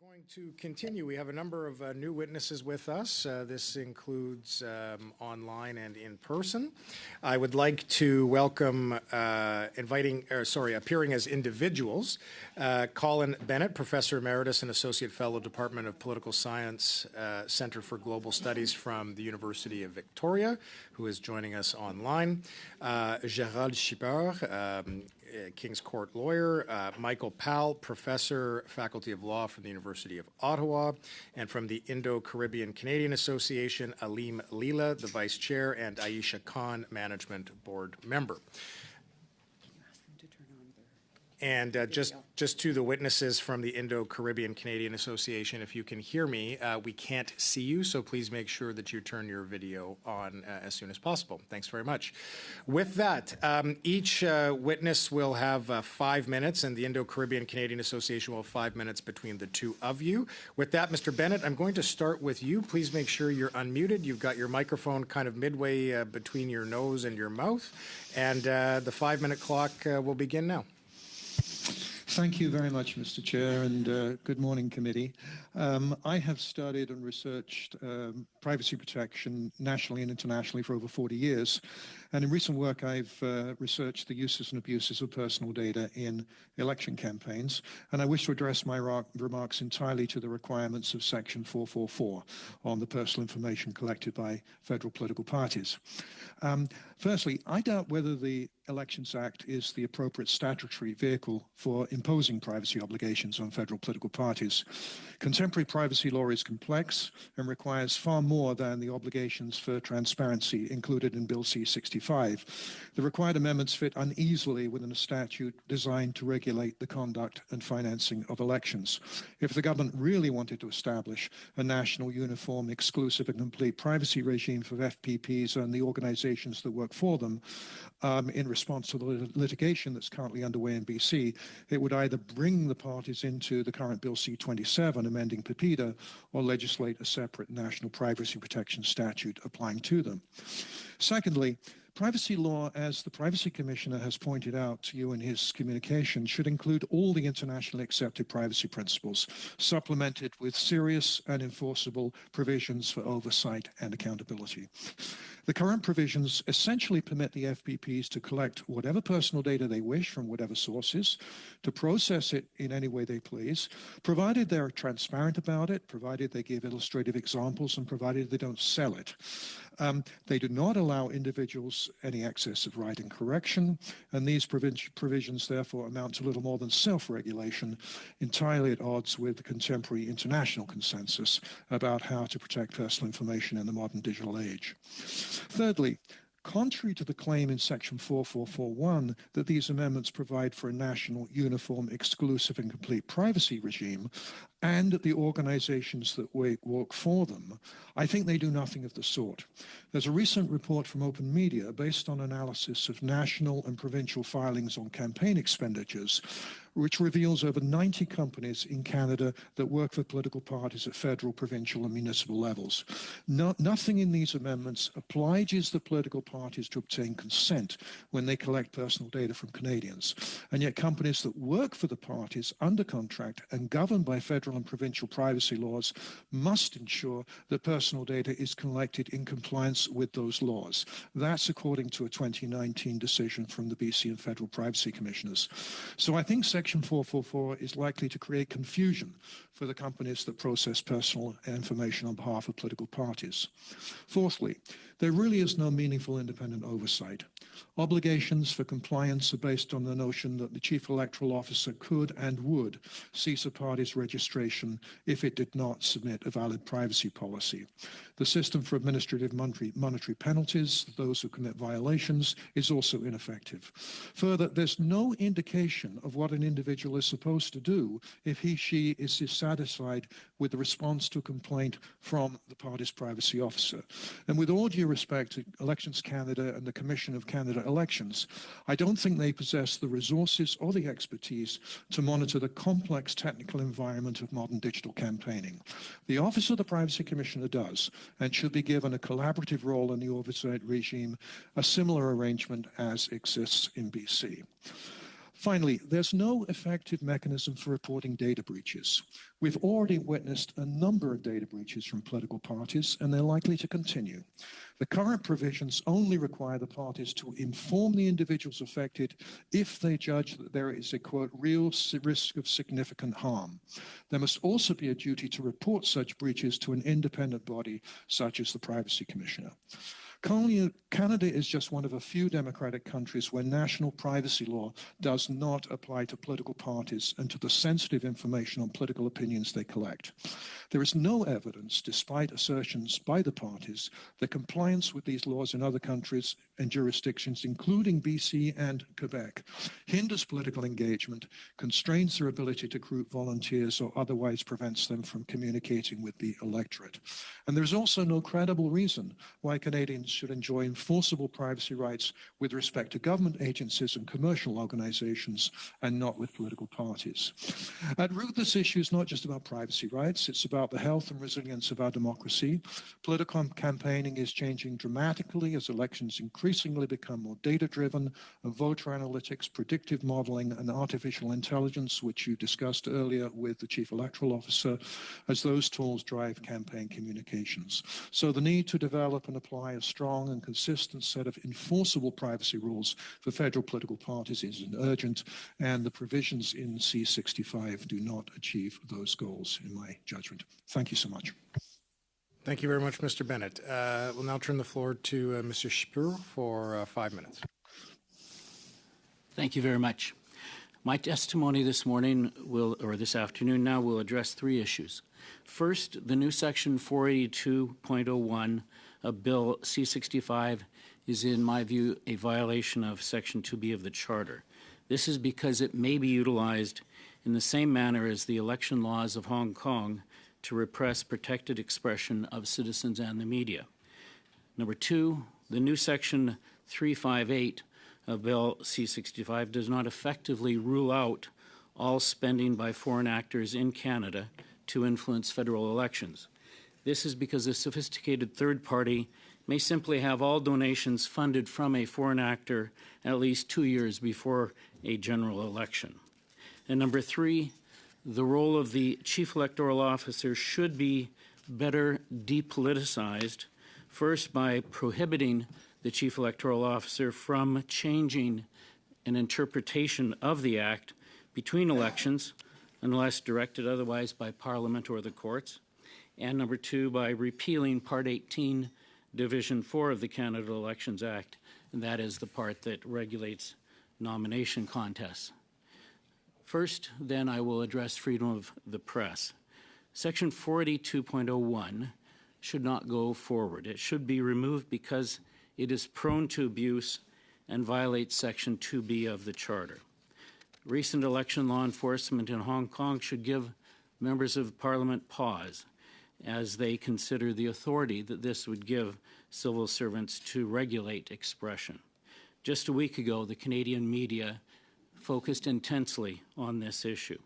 We're going to continue. We have a number of new witnesses with us. This includes online and in person. I would like to welcome appearing as individuals, Colin Bennett, Professor Emeritus and Associate Fellow, Department of Political Science, Center for Global Studies from the University of Victoria, who is joining us online. Gérald Schipper, King's Court lawyer, Michael Powell, professor, Faculty of Law from the University of Ottawa, and from the Indo-Caribbean Canadian Association, Aleem Leela, the vice chair, and Aisha Khan, management board member. And just to the witnesses from the Indo-Caribbean Canadian Association, if you can hear me, we can't see you, so please make sure that you turn your video on as soon as possible. Thanks very much. With that, each witness will have 5 minutes, and the Indo-Caribbean Canadian Association will have 5 minutes between the two of you. With that, Mr. Bennett, I'm going to start with you. Please make sure you're unmuted. You've got your microphone kind of midway between your nose and your mouth, and the 5-minute clock will begin now. Thank you very much, Mr. Chair, and good morning, committee. I have studied and researched privacy protection nationally and internationally for over 40 years. And in recent work, I've researched the uses and abuses of personal data in election campaigns. And I wish to address my remarks entirely to the requirements of Section 444 on the personal information collected by federal political parties. Firstly, I doubt whether the Elections Act is the appropriate statutory vehicle for imposing privacy obligations on federal political parties. Contemporary privacy law is complex and requires far more than the obligations for transparency included in Bill C-65. The required amendments fit uneasily within a statute designed to regulate the conduct and financing of elections. If the government really wanted to establish a national, uniform, exclusive and complete privacy regime for FPPs and the organizations that work for them, in response to the litigation that's currently underway in BC, it would either bring the parties into the current Bill C-27, amending PIPEDA, or legislate a separate national privacy protection statute applying to them. Secondly, privacy law, as the Privacy Commissioner has pointed out to you in his communication, should include all the internationally accepted privacy principles, supplemented with serious and enforceable provisions for oversight and accountability. The current provisions essentially permit the FPPs to collect whatever personal data they wish from whatever sources, to process it in any way they please, provided they're transparent about it, provided they give illustrative examples, and provided they don't sell it. They do not allow individuals any access of right and correction, and these provisions therefore amount to little more than self-regulation, entirely at odds with the contemporary international consensus about how to protect personal information in the modern digital age. Thirdly, contrary to the claim in Section 4441 that these amendments provide for a national, uniform, exclusive, and complete privacy regime, and the organizations that work for them, I think they do nothing of the sort. There's a recent report from Open Media based on analysis of national and provincial filings on campaign expenditures, which reveals over 90 companies in Canada that work for political parties at federal, provincial, and municipal levels. Nothing in these amendments obliges the political parties to obtain consent when they collect personal data from Canadians. And yet companies that work for the parties under contract and governed by federal and provincial privacy laws must ensure that personal data is collected in compliance with those laws. That's according to a 2019 decision from the BC and Federal Privacy Commissioners. So I think Section 444 is likely to create confusion for the companies that process personal information on behalf of political parties. Fourthly, there really is no meaningful independent oversight. Obligations for compliance are based on the notion that the Chief Electoral Officer could and would cease a party's registration if it did not submit a valid privacy policy. The system for administrative monetary penalties, those who commit violations, is also ineffective. Further, there's no indication of what an individual is supposed to do if she is dissatisfied with the response to a complaint from the party's privacy officer. And with all due respect to Elections Canada and the Commission of Canada Elections, I don't think they possess the resources or the expertise to monitor the complex technical environment of modern digital campaigning. The Office of the Privacy Commissioner does, and should be given a collaborative role in the oversight regime, a similar arrangement as exists in BC. Finally, there's no effective mechanism for reporting data breaches. We've already witnessed a number of data breaches from political parties, and they're likely to continue. The current provisions only require the parties to inform the individuals affected if they judge that there is a, quote, real risk of significant harm. There must also be a duty to report such breaches to an independent body, such as the Privacy Commissioner. Canada is just one of a few democratic countries where national privacy law does not apply to political parties and to the sensitive information on political opinions they collect. There is no evidence, despite assertions by the parties, that compliance with these laws in other countries and jurisdictions, including BC and Quebec, hinders political engagement, constrains their ability to group volunteers, or otherwise prevents them from communicating with the electorate. And there's also no credible reason why Canadians should enjoy enforceable privacy rights with respect to government agencies and commercial organizations, and not with political parties. At root, this issue is not just about privacy rights, it's about the health and resilience of our democracy. Political campaigning is changing dramatically as elections increasingly become more data-driven, and voter analytics, predictive modeling, and artificial intelligence, which you discussed earlier with the Chief Electoral Officer, as those tools drive campaign communications. So the need to develop and apply a strong and consistent set of enforceable privacy rules for federal political parties is urgent, and the provisions in C65 do not achieve those goals, in my judgment. Thank you so much. Thank you very much, Mr. Bennett. We'll now turn the floor to Mr. Shapiro for 5 minutes. Thank you very much. My testimony this morning this afternoon now will address three issues. First, the new section 482.01 of Bill C-65 is, in my view, a violation of Section 2B of the Charter. This is because it may be utilized in the same manner as the election laws of Hong Kong to repress protected expression of citizens and the media. Number two, the new Section 358 of Bill C-65 does not effectively rule out all spending by foreign actors in Canada to influence federal elections. This is because a sophisticated third party may simply have all donations funded from a foreign actor at least 2 years before a general election. And number three, the role of the Chief Electoral Officer should be better depoliticized, first by prohibiting the Chief Electoral Officer from changing an interpretation of the Act between elections unless directed otherwise by Parliament or the courts, and number two, by repealing Part 18, Division 4 of the Canada Elections Act, and that is the part that regulates nomination contests. First, then, I will address freedom of the press. Section 482.01 should not go forward. It should be removed because it is prone to abuse and violates Section 2B of the Charter. Recent election law enforcement in Hong Kong should give members of Parliament pause as they consider the authority that this would give civil servants to regulate expression. Just a week ago, the Canadian media focused intensely on this issue.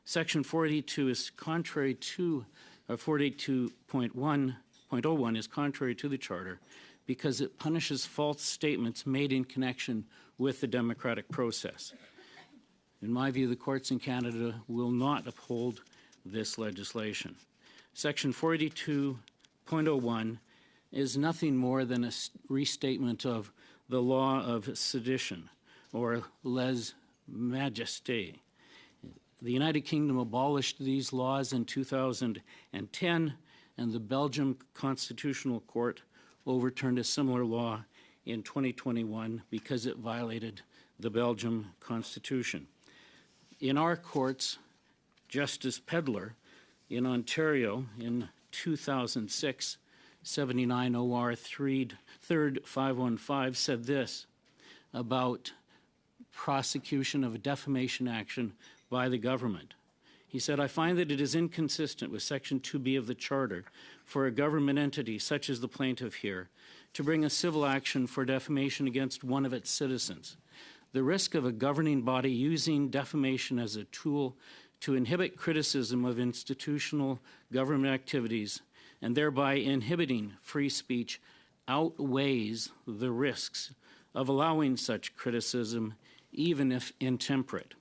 Section 482 is contrary to 482.1.01 is contrary to the Charter because it punishes false statements made in connection with the democratic process. In my view, the courts in Canada will not uphold this legislation. Section 482.01 is nothing more than a restatement of the law of sedition, or lèse majesté. The United Kingdom abolished these laws in 2010, and the Belgium Constitutional Court overturned a similar law in 2021 because it violated the Belgium Constitution. In our courts, Justice Pedler in Ontario in 2006, 79 OR 3rd 515 said this about prosecution of a defamation action by the government. He said, I find that it is inconsistent with Section 2B of the Charter for a government entity such as the plaintiff here to bring a civil action for defamation against one of its citizens. The risk of a governing body using defamation as a tool to inhibit criticism of institutional government activities and thereby inhibiting free speech outweighs the risks of allowing such criticism, even if intemperate.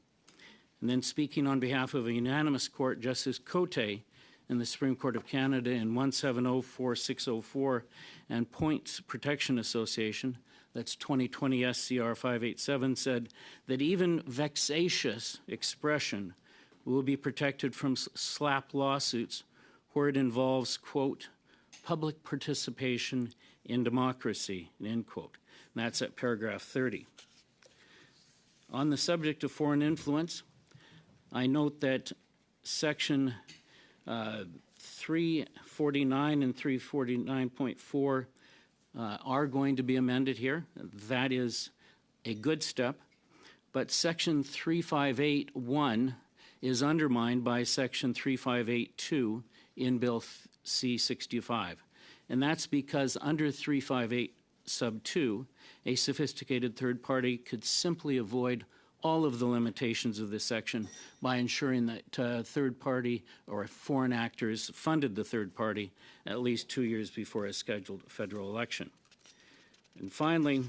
And then speaking on behalf of a unanimous court, Justice Cote in the Supreme Court of Canada in 1704604 and Points Protection Association, that's 2020 SCR 587, said that even vexatious expression will be protected from slap lawsuits where it involves, quote, public participation in democracy, end quote. And that's at paragraph 30. On the subject of foreign influence, I note that section 349 and 349.4 are going to be amended here. That is a good step. But section 358.1 is undermined by section 358.2 in Bill C-65. And that's because under 358 sub 2, a sophisticated third party could simply avoid all of the limitations of this section by ensuring that third party or foreign actors funded the third party at least 2 years before a scheduled federal election. And finally,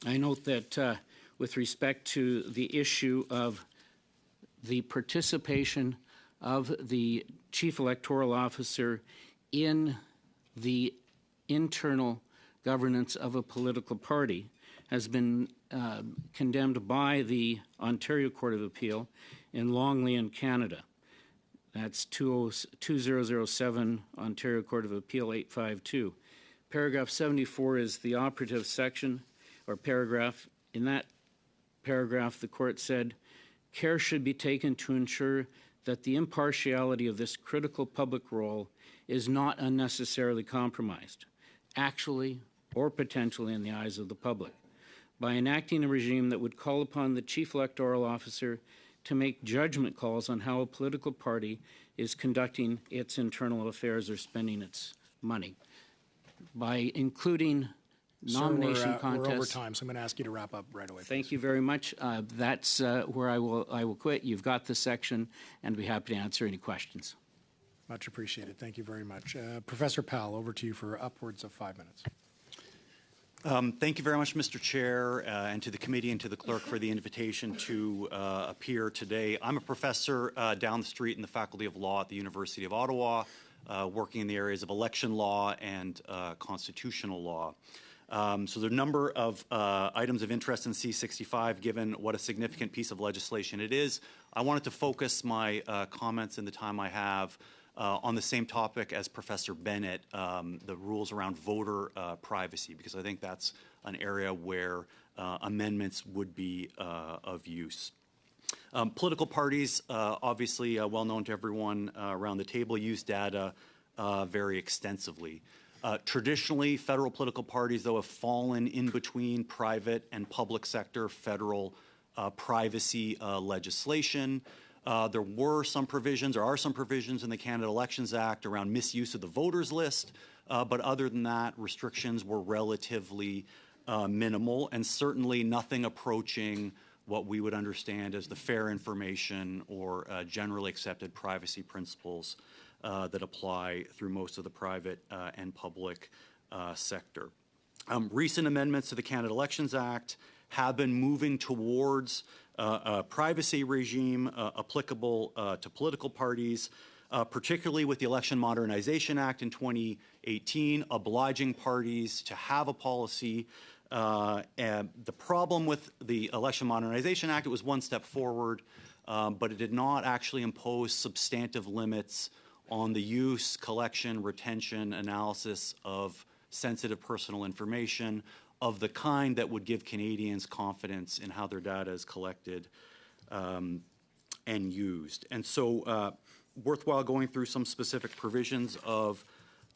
I note that with respect to the issue of the participation of the chief electoral officer in the internal governance of a political party has been condemned by the Ontario Court of Appeal in Longley in Canada. That's 2007 Ontario Court of Appeal 852. Paragraph 74 is the operative section or paragraph. In that paragraph, the court said, care should be taken to ensure that the impartiality of this critical public role is not unnecessarily compromised, actually or potentially in the eyes of the public, by enacting a regime that would call upon the chief electoral officer to make judgment calls on how a political party is conducting its internal affairs or spending its money. By including nomination contests. We're over time, so I'm going to ask you to wrap up right away. Thank you very much. That's where I will quit. You've got the section, and be happy to answer any questions. Much appreciated. Thank you very much. Professor Powell, over to you for upwards of 5 minutes. Thank you very much, Mr. Chair, and to the committee and to the clerk for the invitation to appear today. I'm a professor down the street in the Faculty of Law at the University of Ottawa, working in the areas of election law and constitutional law. So there are a number of items of interest in C-65, given what a significant piece of legislation it is. I wanted to focus my comments in the time I have on the same topic as Professor Bennett, the rules around voter privacy, because I think that's an area where amendments would be of use. Political parties, obviously well known to everyone around the table, use data very extensively. Traditionally, federal political parties, though, have fallen in between private and public sector federal privacy legislation. There were some provisions, or are some provisions in the Canada Elections Act around misuse of the voters list, but other than that, restrictions were relatively minimal, and certainly nothing approaching what we would understand as the fair information or generally accepted privacy principles that apply through most of the private and public sector. Recent amendments to the Canada Elections Act have been moving towards a privacy regime applicable to political parties, particularly with the Election Modernization Act in 2018, obliging parties to have a policy. And the problem with the Election Modernization Act, it was one step forward, but it did not actually impose substantive limits on the use, collection, retention, analysis of sensitive personal information of the kind that would give Canadians confidence in how their data is collected and used. And so worthwhile going through some specific provisions of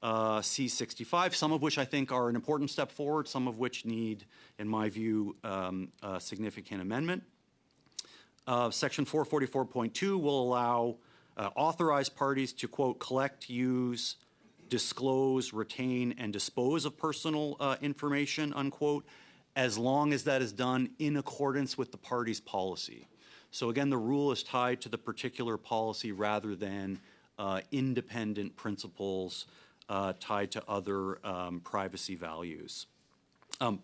C65, some of which I think are an important step forward, some of which need, in my view, a significant amendment. Section 444.2 will allow authorized parties to, quote, collect, use, disclose, retain, and dispose of personal information, unquote, as long as that is done in accordance with the party's policy. So again, the rule is tied to the particular policy rather than independent principles tied to other privacy values.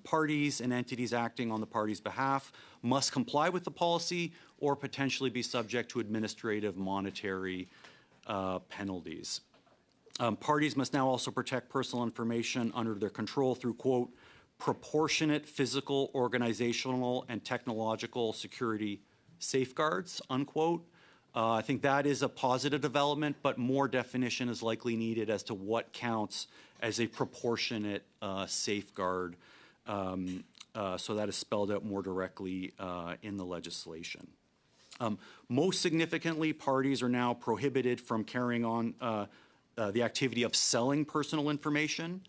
Parties and entities acting on the party's behalf must comply with the policy or potentially be subject to administrative monetary penalties. Parties must now also protect personal information under their control through, quote, proportionate physical, organizational, and technological security safeguards, unquote. I think that is a positive development, but more definition is likely needed as to what counts as a proportionate safeguard. So that is spelled out more directly in the legislation. Most significantly, parties are now prohibited from carrying on the activity of selling personal information.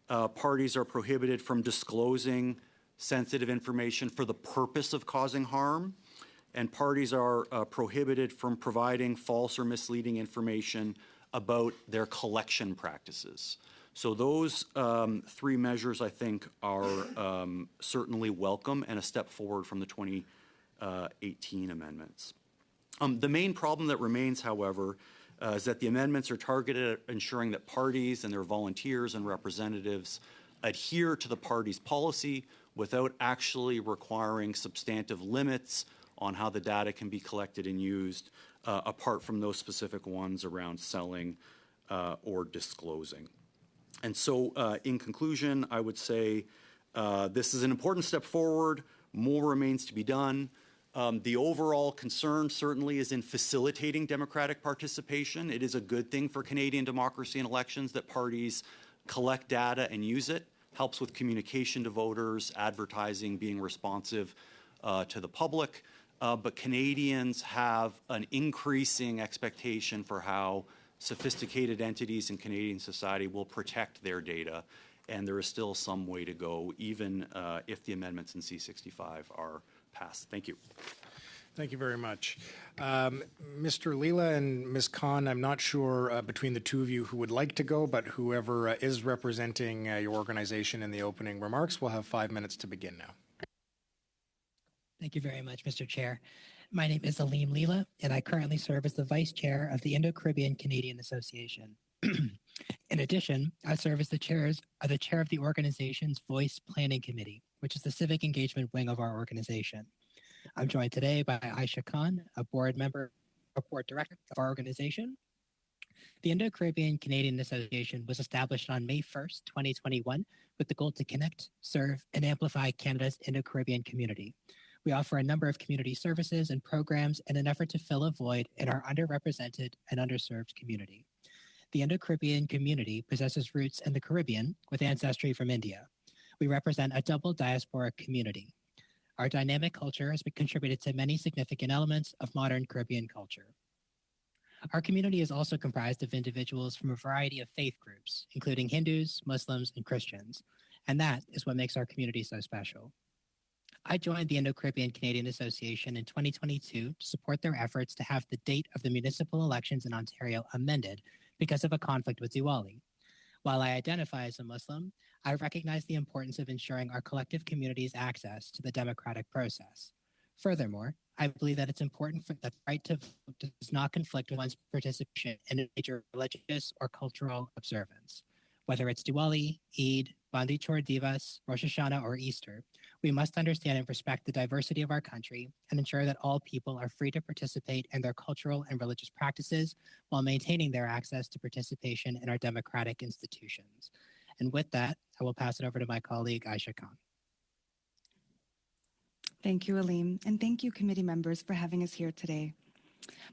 Parties are prohibited from disclosing sensitive information for the purpose of causing harm. And parties are prohibited from providing false or misleading information about their collection practices. So those three measures, I think, are certainly welcome and a step forward from the 2018 amendments. The main problem that remains, however, is that the amendments are targeted at ensuring that parties and their volunteers and representatives adhere to the party's policy without actually requiring substantive limits on how the data can be collected and used, apart from those specific ones around selling or disclosing. And so in conclusion, I would say this is an important step forward. More remains to be done. The overall concern certainly is in facilitating democratic participation. It is a good thing for Canadian democracy and elections that parties collect data and use it. Helps with communication to voters, advertising, being responsive to the public. But Canadians have an increasing expectation for how sophisticated entities in Canadian society will protect their data, and there is still some way to go, even if the amendments in C65 are passed. Thank you. Thank you very much. Mr. Leela and Ms. Khan, I'm not sure between the two of you who would like to go, but whoever is representing your organization in the opening remarks will have 5 minutes to begin now. Thank you very much, Mr. Chair. My name is Aleem Leela, and I currently serve as the Vice Chair of the Indo-Caribbean Canadian Association. In addition, I serve as the chair of the organization's Voice Planning Committee, which is the civic engagement wing of our organization. I'm joined today by Aisha Khan, a board member, a board director of our organization. The Indo-Caribbean Canadian Association was established on May 1st, 2021, with the goal to connect, serve, and amplify Canada's Indo-Caribbean community. We offer a number of community services and programs in an effort to fill a void in our underrepresented and underserved community. The Indo-Caribbean community possesses roots in the Caribbean with ancestry from India. We represent a double diasporic community. Our dynamic culture has contributed to many significant elements of modern Caribbean culture. Our community is also comprised of individuals from a variety of faith groups, including Hindus, Muslims, and Christians, and that is what makes our community so special. I joined the Indo-Caribbean Canadian Association in 2022 to support their efforts to have the date of the municipal elections in Ontario amended because of a conflict with Diwali. While I identify as a Muslim, I recognize the importance of ensuring our collective community's access to the democratic process. Furthermore, I believe that it's important that the right to vote does not conflict with one's participation in a major religious or cultural observance. Whether it's Diwali, Eid, Bandi Chhor Divas, Rosh Hashanah, or Easter, we must understand and respect the diversity of our country and ensure that all people are free to participate in their cultural and religious practices while maintaining their access to participation in our democratic institutions. And with that, I will pass it over to my colleague, Aisha Khan. Thank you, Aleem, and thank you, committee members, for having us here today.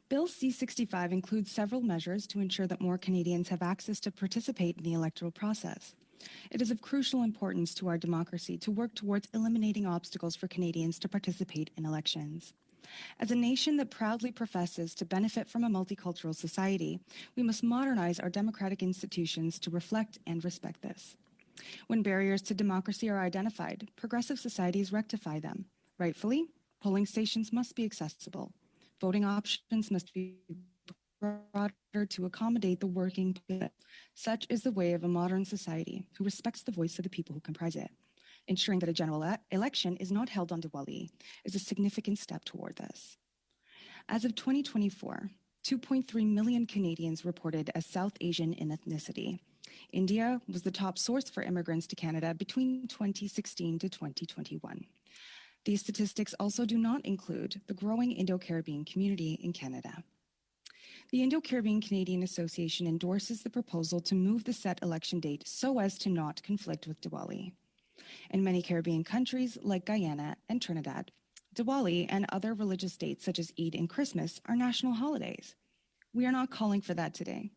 Bill C-65 includes several measures to ensure that more Canadians have access to participate in the electoral process. It is of crucial importance to our democracy to work towards eliminating obstacles for Canadians to participate in elections. As a nation that proudly professes to benefit from a multicultural society, we must modernize our democratic institutions to reflect and respect this. When barriers to democracy are identified, progressive societies rectify them. Rightfully, polling stations must be accessible. Voting options must be broader to accommodate the working people. Such is the way of a modern society who respects the voice of the people who comprise it. Ensuring that a general election is not held on Diwali is a significant step toward this. As of 2024, 2.3 million Canadians reported as South Asian in ethnicity. India was the top source for immigrants to Canada between 2016 to 2021. These statistics also do not include the growing Indo-Caribbean community in Canada. The Indo-Caribbean Canadian Association endorses the proposal to move the set election date so as to not conflict with Diwali. In many Caribbean countries like Guyana and Trinidad, Diwali and other religious dates such as Eid and Christmas are national holidays. We are not calling for that today,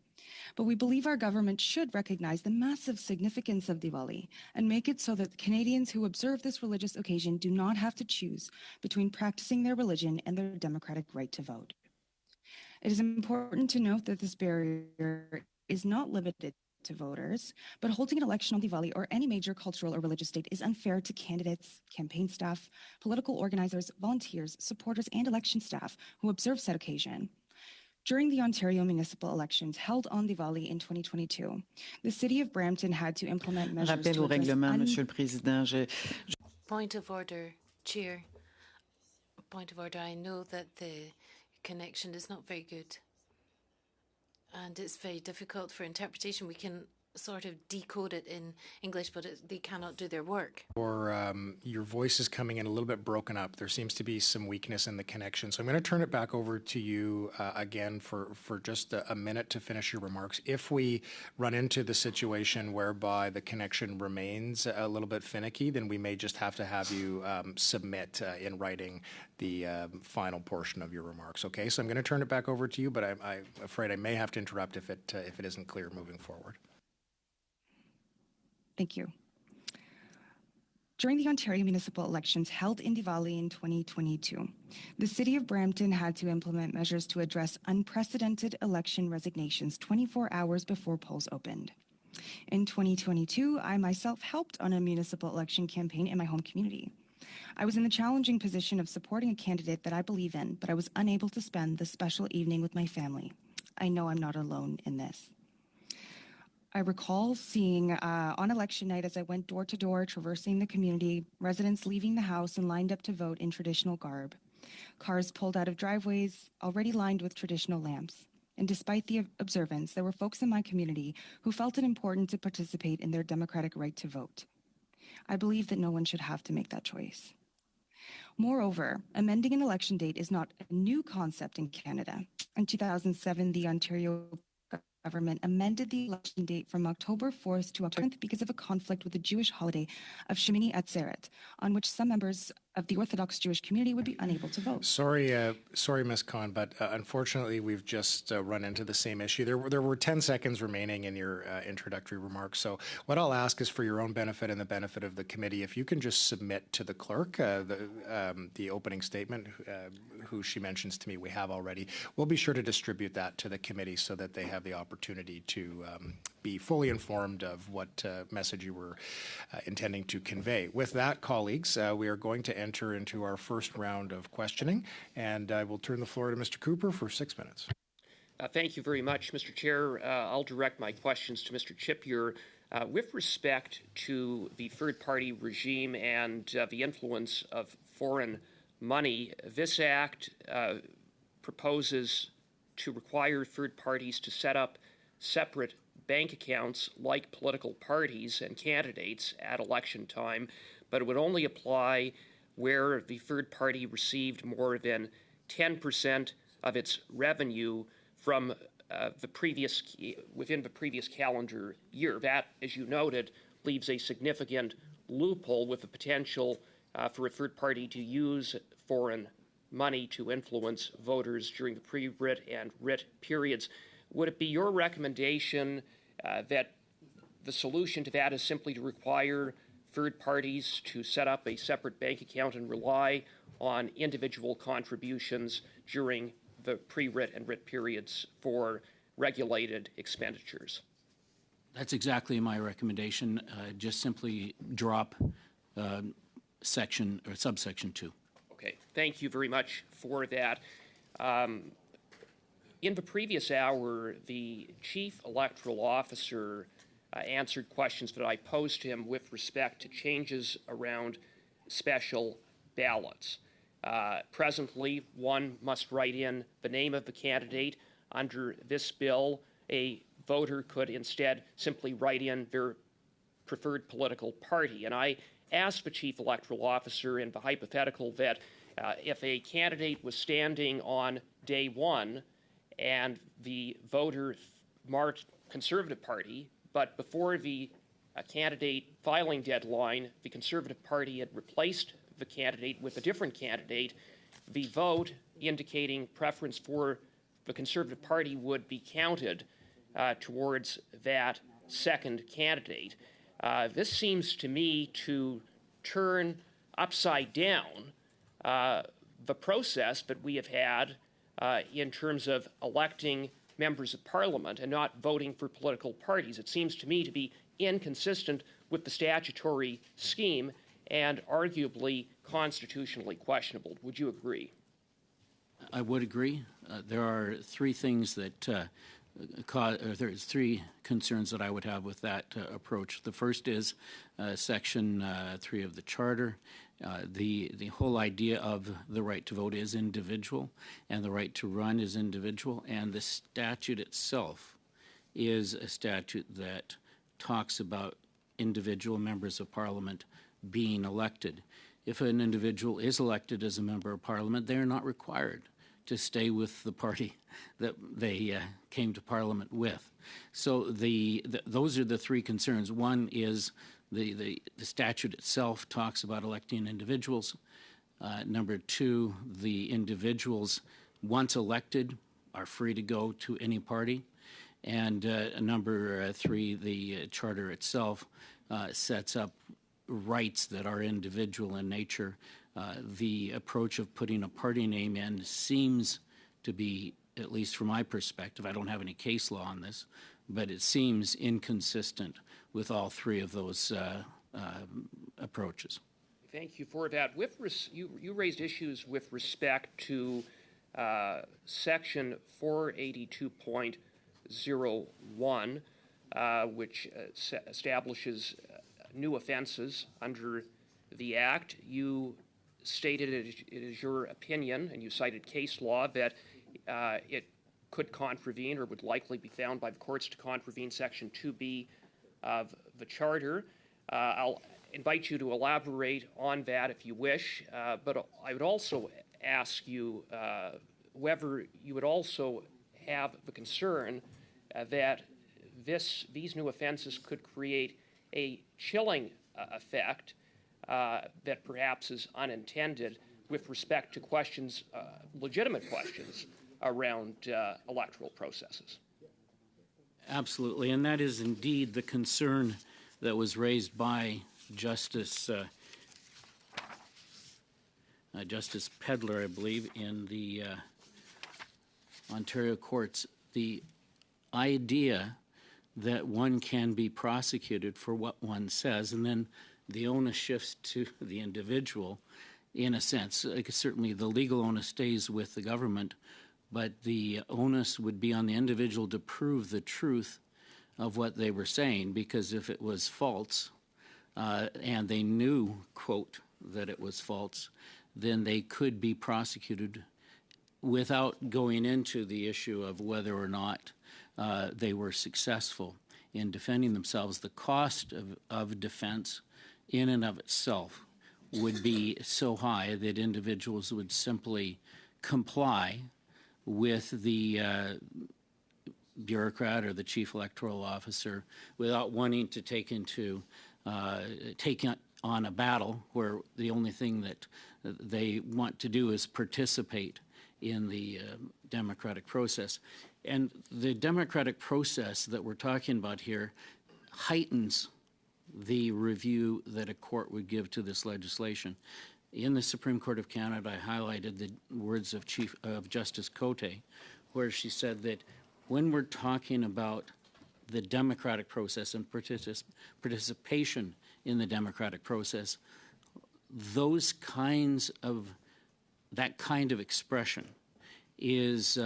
but we believe our government should recognize the massive significance of Diwali and make it so that Canadians who observe this religious occasion do not have to choose between practicing their religion and their democratic right to vote. It is important to note that this barrier is not limited to voters, but holding an election on Diwali or any major cultural or religious date is unfair to candidates, campaign staff, political organizers, volunteers, supporters, and election staff who observe said occasion. During the Ontario municipal elections held on Diwali in 2022, the City of Brampton had to implement measures Rappel to au address règlement, Monsieur le Président. Point of order, Chair. Point of order. I know that the connection is not very good, and it's very difficult for interpretation. We can sort of decode it in English, but they cannot do their work. Or your voice is coming in a little bit broken up. There seems to be some weakness in the connection. So I'm going to turn it back over to you again for just a minute to finish your remarks. If we run into the situation whereby the connection remains a little bit finicky, then we may just have to have you submit in writing the final portion of your remarks. Okay, so I'm going to turn it back over to you, but I'm afraid I may have to interrupt if it isn't clear moving forward. Thank you. During the Ontario municipal elections held in Diwali in 2022, the City of Brampton had to implement measures to address unprecedented election resignations 24 hours before polls opened. In 2022, I myself helped on a municipal election campaign in my home community. I was in the challenging position of supporting a candidate that I believe in, but I was unable to spend the special evening with my family. I know I'm not alone in this. I recall seeing on election night as I went door to door, traversing the community, residents leaving the house and lined up to vote in traditional garb. Cars pulled out of driveways already lined with traditional lamps. And despite the observance, there were folks in my community who felt it important to participate in their democratic right to vote. I believe that no one should have to make that choice. Moreover, amending an election date is not a new concept in Canada. In 2007, the Ontario government amended the election date from October 4th to October 10th because of a conflict with the Jewish holiday of Shemini Atzeret, on which some members of the Orthodox Jewish community would be unable to vote. Sorry, Ms. Khan, but unfortunately we've just run into the same issue. There were 10 seconds remaining in your introductory remarks. So what I'll ask is, for your own benefit and the benefit of the committee, if you can just submit to the clerk the opening statement, who she mentions to me we have already. We'll be sure to distribute that to the committee so that they have the opportunity to be fully informed of what message you were intending to convey. With that, colleagues, we are going to enter into our first round of questioning, and I will turn the floor to Mr. Cooper for 6 minutes. Thank you very much, Mr. Chair. I'll direct my questions to Mr. Chipure. With respect to the third-party regime and the influence of foreign money, this Act proposes to require third parties to set up separate bank accounts like political parties and candidates at election time, but it would only apply where the third party received more than 10% of its revenue from within the previous calendar year. That, as you noted, leaves a significant loophole with the potential for a third party to use foreign money to influence voters during the pre-writ and writ periods. Would it be your recommendation that the solution to that is simply to require third parties to set up a separate bank account and rely on individual contributions during the pre-writ and writ periods for regulated expenditures? That's exactly my recommendation. Just simply drop section or subsection 2. Okay, thank you very much for that. In the previous hour, the Chief Electoral Officer answered questions that I posed to him with respect to changes around special ballots. Presently, one must write in the name of the candidate. Under this bill, a voter could instead simply write in their preferred political party. And I asked the Chief Electoral Officer in the hypothetical that if a candidate was standing on day one and the voter marked Conservative Party, but before the candidate filing deadline, the Conservative Party had replaced the candidate with a different candidate, the vote indicating preference for the Conservative Party would be counted towards that second candidate. This seems to me to turn upside down the process that we have had in terms of electing members of Parliament and not voting for political parties. It seems to me to be inconsistent with the statutory scheme and arguably constitutionally questionable. Would you agree? I would agree. There are three things that there's three concerns that I would have with that approach. The first is Section 3 of the Charter. The whole idea of the right to vote is individual, and the right to run is individual, and the statute itself is a statute that talks about individual members of Parliament being elected. If an individual is elected as a member of Parliament, they are not required to stay with the party that they came to Parliament with. So those are the three concerns. One is the statute itself talks about electing individuals. Number two, the individuals, once elected, are free to go to any party. And number three, the Charter itself sets up rights that are individual in nature. The approach of putting a party name in seems to be, at least from my perspective, I don't have any case law on this, but it seems inconsistent with all three of those approaches. Thank you for that. You raised issues with respect to Section 482.01, which establishes new offenses under the Act. You stated it is your opinion, and you cited case law, that it could contravene or would likely be found by the courts to contravene Section 2B of the Charter. I'll invite you to elaborate on that if you wish, but I would also ask you whether you would also have the concern that these new offenses could create a chilling effect that perhaps is unintended with respect to questions, legitimate questions around electoral processes. Absolutely, and that is indeed the concern that was raised by Justice Pedlar, I believe, in the Ontario courts. The idea that one can be prosecuted for what one says, and then the onus shifts to the individual in a sense. Like, certainly the legal onus stays with the government, but the onus would be on the individual to prove the truth of what they were saying, because if it was false, and they knew, quote, that it was false, then they could be prosecuted without going into the issue of whether or not they were successful in defending themselves. The cost of defense in and of itself would be so high that individuals would simply comply with the bureaucrat or the chief electoral officer without wanting to take on a battle where the only thing that they want to do is participate in the democratic process. And the democratic process that we're talking about here heightens the review that a court would give to this legislation. In the Supreme Court of Canada, I highlighted the words of Justice Cote, where she said that when we're talking about the democratic process and participation in the democratic process, that kind of expression is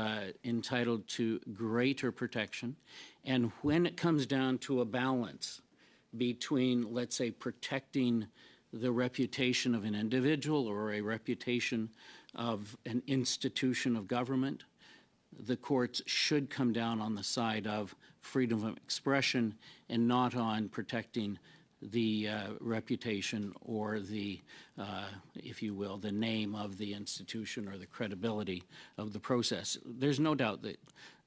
entitled to greater protection. And when it comes down to a balance between, let's say, protecting the reputation of an individual or a reputation of an institution of government, the courts should come down on the side of freedom of expression and not on protecting the reputation or the, if you will, the name of the institution or the credibility of the process. There's no doubt that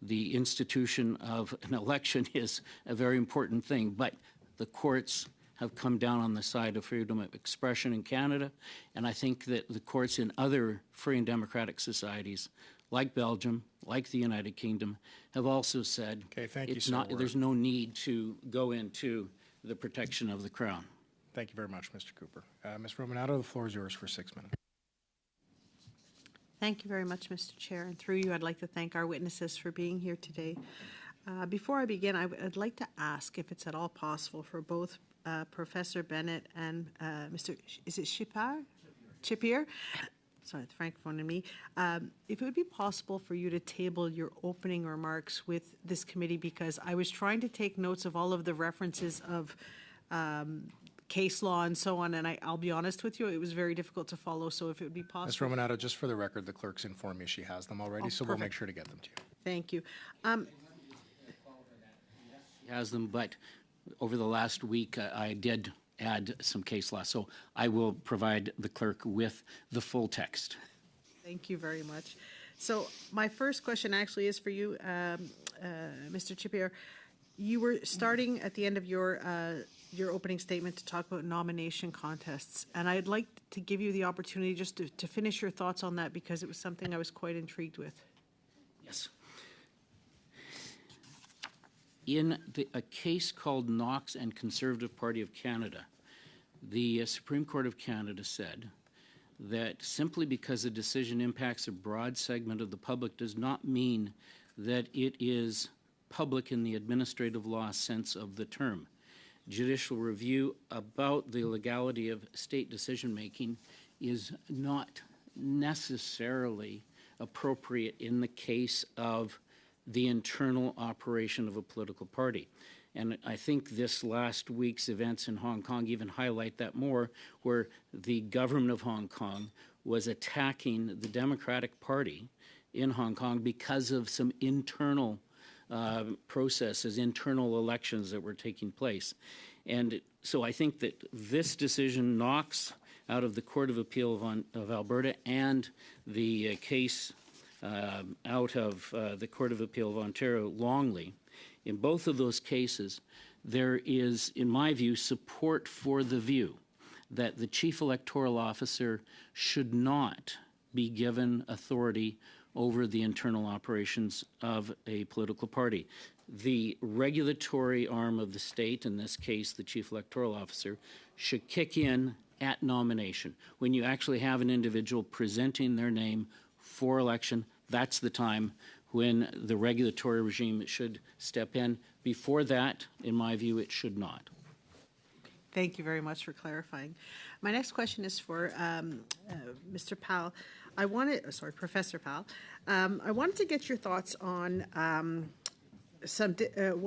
the institution of an election is a very important thing, but the courts have come down on the side of freedom of expression in Canada, and I think that the courts in other free and democratic societies, like Belgium, like the United Kingdom, have also said there's no need to go into the protection of the Crown. Thank you very much, Mr. Cooper. Ms. Romanato, the floor is yours for 6 minutes. Thank you very much, Mr. Chair. And through you, I'd like to thank our witnesses for being here today. Before I begin, I'd like to ask if it's at all possible for both Professor Bennett and Mr. Is it Chippier? Sorry, the Francophone in me. If it would be possible for you to table your opening remarks with this committee, because I was trying to take notes of all of the references of case law and so on, and I'll be honest with you, it was very difficult to follow, so if it would be possible. Ms. Romanato, just for the record, the clerk's informed me she has them already, so we'll make sure to get them to you. Thank you. He has them, but over the last week, I did add some case law, so I will provide the clerk with the full text. Thank you very much. So my first question actually is for you, Mr. Chippier. You were starting at the end of your opening statement to talk about nomination contests, and I'd like to give you the opportunity just to finish your thoughts on that, because it was something I was quite intrigued with. Yes. In a case called Knox and Conservative Party of Canada, the Supreme Court of Canada said that simply because a decision impacts a broad segment of the public does not mean that it is public in the administrative law sense of the term. Judicial review about the legality of state decision-making is not necessarily appropriate in the case of the internal operation of a political party. And I think this last week's events in Hong Kong even highlight that more, where the government of Hong Kong was attacking the Democratic Party in Hong Kong because of some internal processes, internal elections that were taking place. And so I think that this decision knocks out of the Court of Appeal of Alberta and the case out of the Court of Appeal of Ontario, Longley. In both of those cases, there is, in my view, support for the view that the Chief Electoral Officer should not be given authority over the internal operations of a political party. The regulatory arm of the state, in this case the Chief Electoral Officer, should kick in at nomination. When you actually have an individual presenting their name for election, that's the time when the regulatory regime should step in. Before that, in my view, it should not. Thank you very much for clarifying. My next question is for Mr. Powell. Professor Powell. I wanted to get your thoughts on what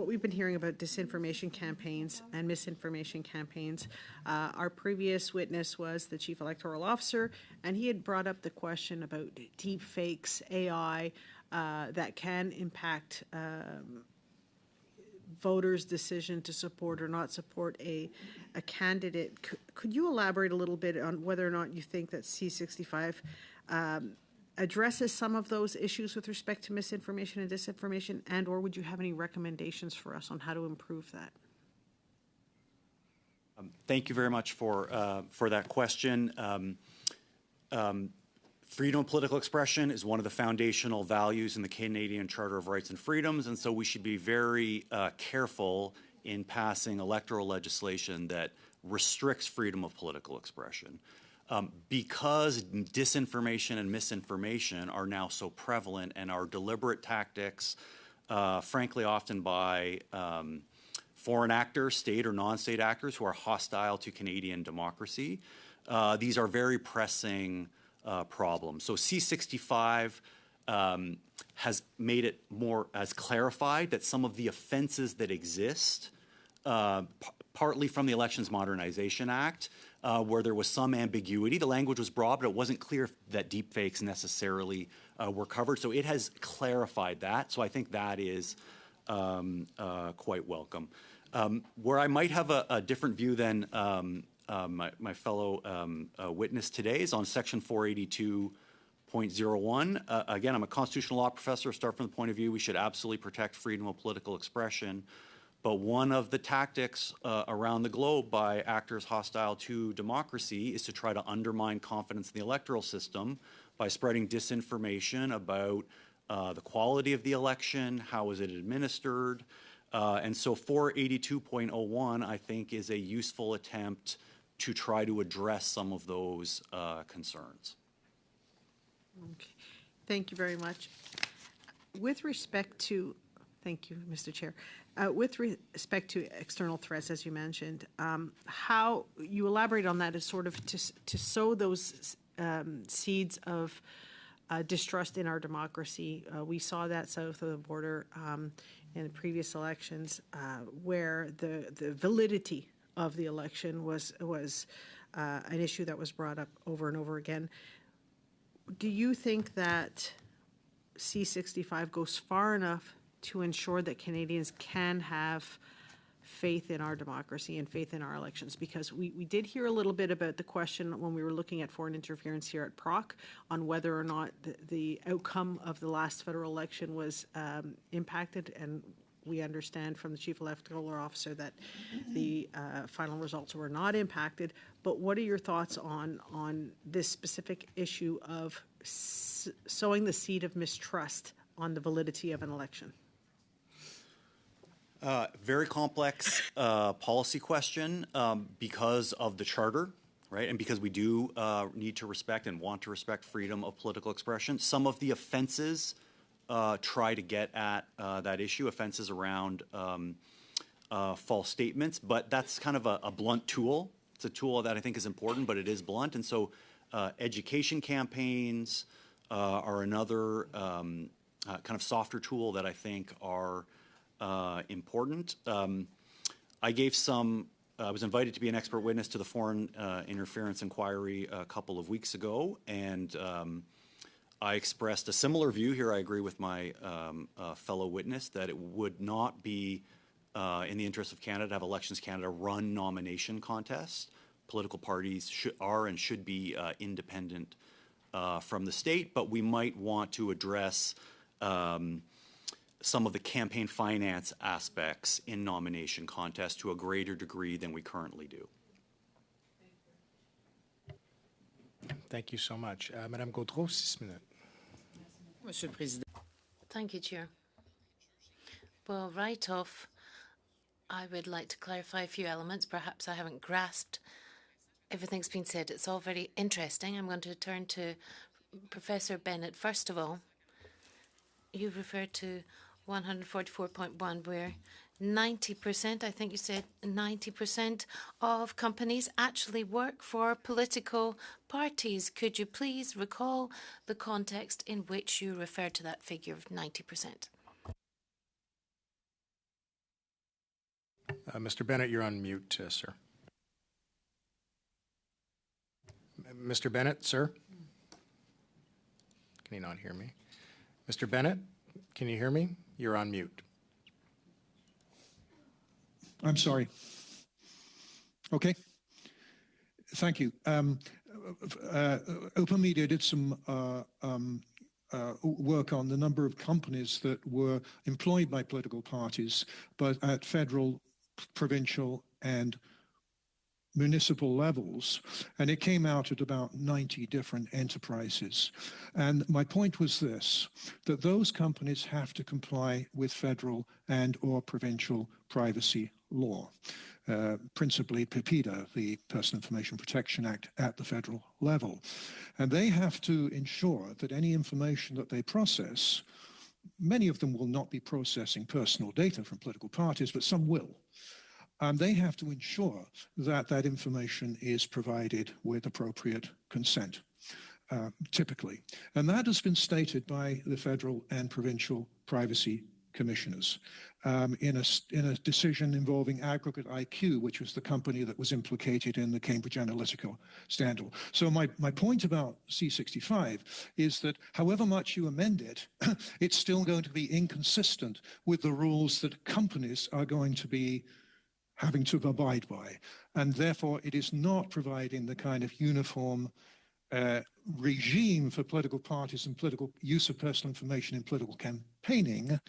we've been hearing about disinformation campaigns and misinformation campaigns. Our previous witness was the Chief Electoral Officer, and he had brought up the question about deep fakes, AI, that can impact voters' decision to support or not support a candidate. Could you elaborate a little bit on whether or not you think that C65 addresses some of those issues with respect to misinformation and disinformation, and or would you have any recommendations for us on how to improve that? Thank you very much for that question. Freedom of political expression is one of the foundational values in the Canadian Charter of Rights and Freedoms, and so we should be very careful in passing electoral legislation that restricts freedom of political expression. Because disinformation and misinformation are now so prevalent and are deliberate tactics, frankly, often by foreign actors, state or non-state actors who are hostile to Canadian democracy, these are very pressing problems. So C65 has made it has clarified that some of the offenses that exist, partly from the Elections Modernization Act, where there was some ambiguity. The language was broad, but it wasn't clear that deepfakes necessarily were covered. So it has clarified that. So I think that is quite welcome. Where I might have a different view than my fellow witness today is on Section 482.01. Again, I'm a constitutional law professor. Start from the point of view we should absolutely protect freedom of political expression. But one of the tactics around the globe by actors hostile to democracy is to try to undermine confidence in the electoral system by spreading disinformation about the quality of the election, how is it administered. And so 482.01, I think, is a useful attempt to try to address some of those concerns. Okay. Thank you very much. With respect to, thank you, Mr. Chair. With respect to external threats, as you mentioned, how you elaborate on that is sort of to sow those seeds of distrust in our democracy. We saw that south of the border in the previous elections, where the validity of the election was an issue that was brought up over and over again. Do you think that C65 goes far enough to ensure that Canadians can have faith in our democracy and faith in our elections? Because we did hear a little bit about the question when we were looking at foreign interference here at PROC on whether or not the outcome of the last federal election was impacted, and we understand from the Chief Electoral Officer that the final results were not impacted. But what are your thoughts on this specific issue of sowing the seed of mistrust on the validity of an election? Very complex policy question because of the Charter, right? And because we do need to respect and want to respect freedom of political expression. Some of the offenses try to get at that issue, offenses around false statements, but that's kind of a blunt tool. It's a tool that I think is important, but it is blunt. And so education campaigns are another kind of softer tool that I think are important. I was invited to be an expert witness to the foreign interference inquiry a couple of weeks ago, and I expressed a similar view here. I agree with my fellow witness that it would not be in the interest of Canada to have Elections Canada run nomination contests. Political parties are and should be independent from the state, but we might want to address some of the campaign finance aspects in nomination contests to a greater degree than we currently do. Thank you so much. Madame Gaudreau, 6 minutes. Monsieur le Président. Thank you, Chair. Well, right off, I would like to clarify a few elements. Perhaps I haven't grasped everything's been said. It's all very interesting. I'm going to turn to Professor Bennett first of all. you referred to 144.1, where 90%, I think you said 90% of companies actually work for political parties. Could you please recall the context in which you referred to that figure of 90%? Mr. Bennett, you're on mute, sir. Mr. Bennett, sir? Can he not hear me? Mr. Bennett, can you hear me? You're on mute. I'm sorry. Okay. Thank you. Open Media did some work on the number of companies that were employed by political parties, but at federal, provincial, and municipal levels, and it came out at about 90 different enterprises. And my point was this, that those companies have to comply with federal and or provincial privacy law, principally PIPEDA, the Personal Information Protection Act, at the federal level. And they have to ensure that any information that they process, many of them will not be processing personal data from political parties, but some will. They have to ensure that that information is provided with appropriate consent, typically. And that has been stated by the federal and provincial privacy commissioners in a decision involving Aggregate IQ, which was the company that was implicated in the Cambridge Analytica scandal. So my point about C65 is that however much you amend it, it's still going to be inconsistent with the rules that companies are going to be having to abide by. And therefore, it is not providing the kind of uniform regime for political parties and political use of personal information in political campaigning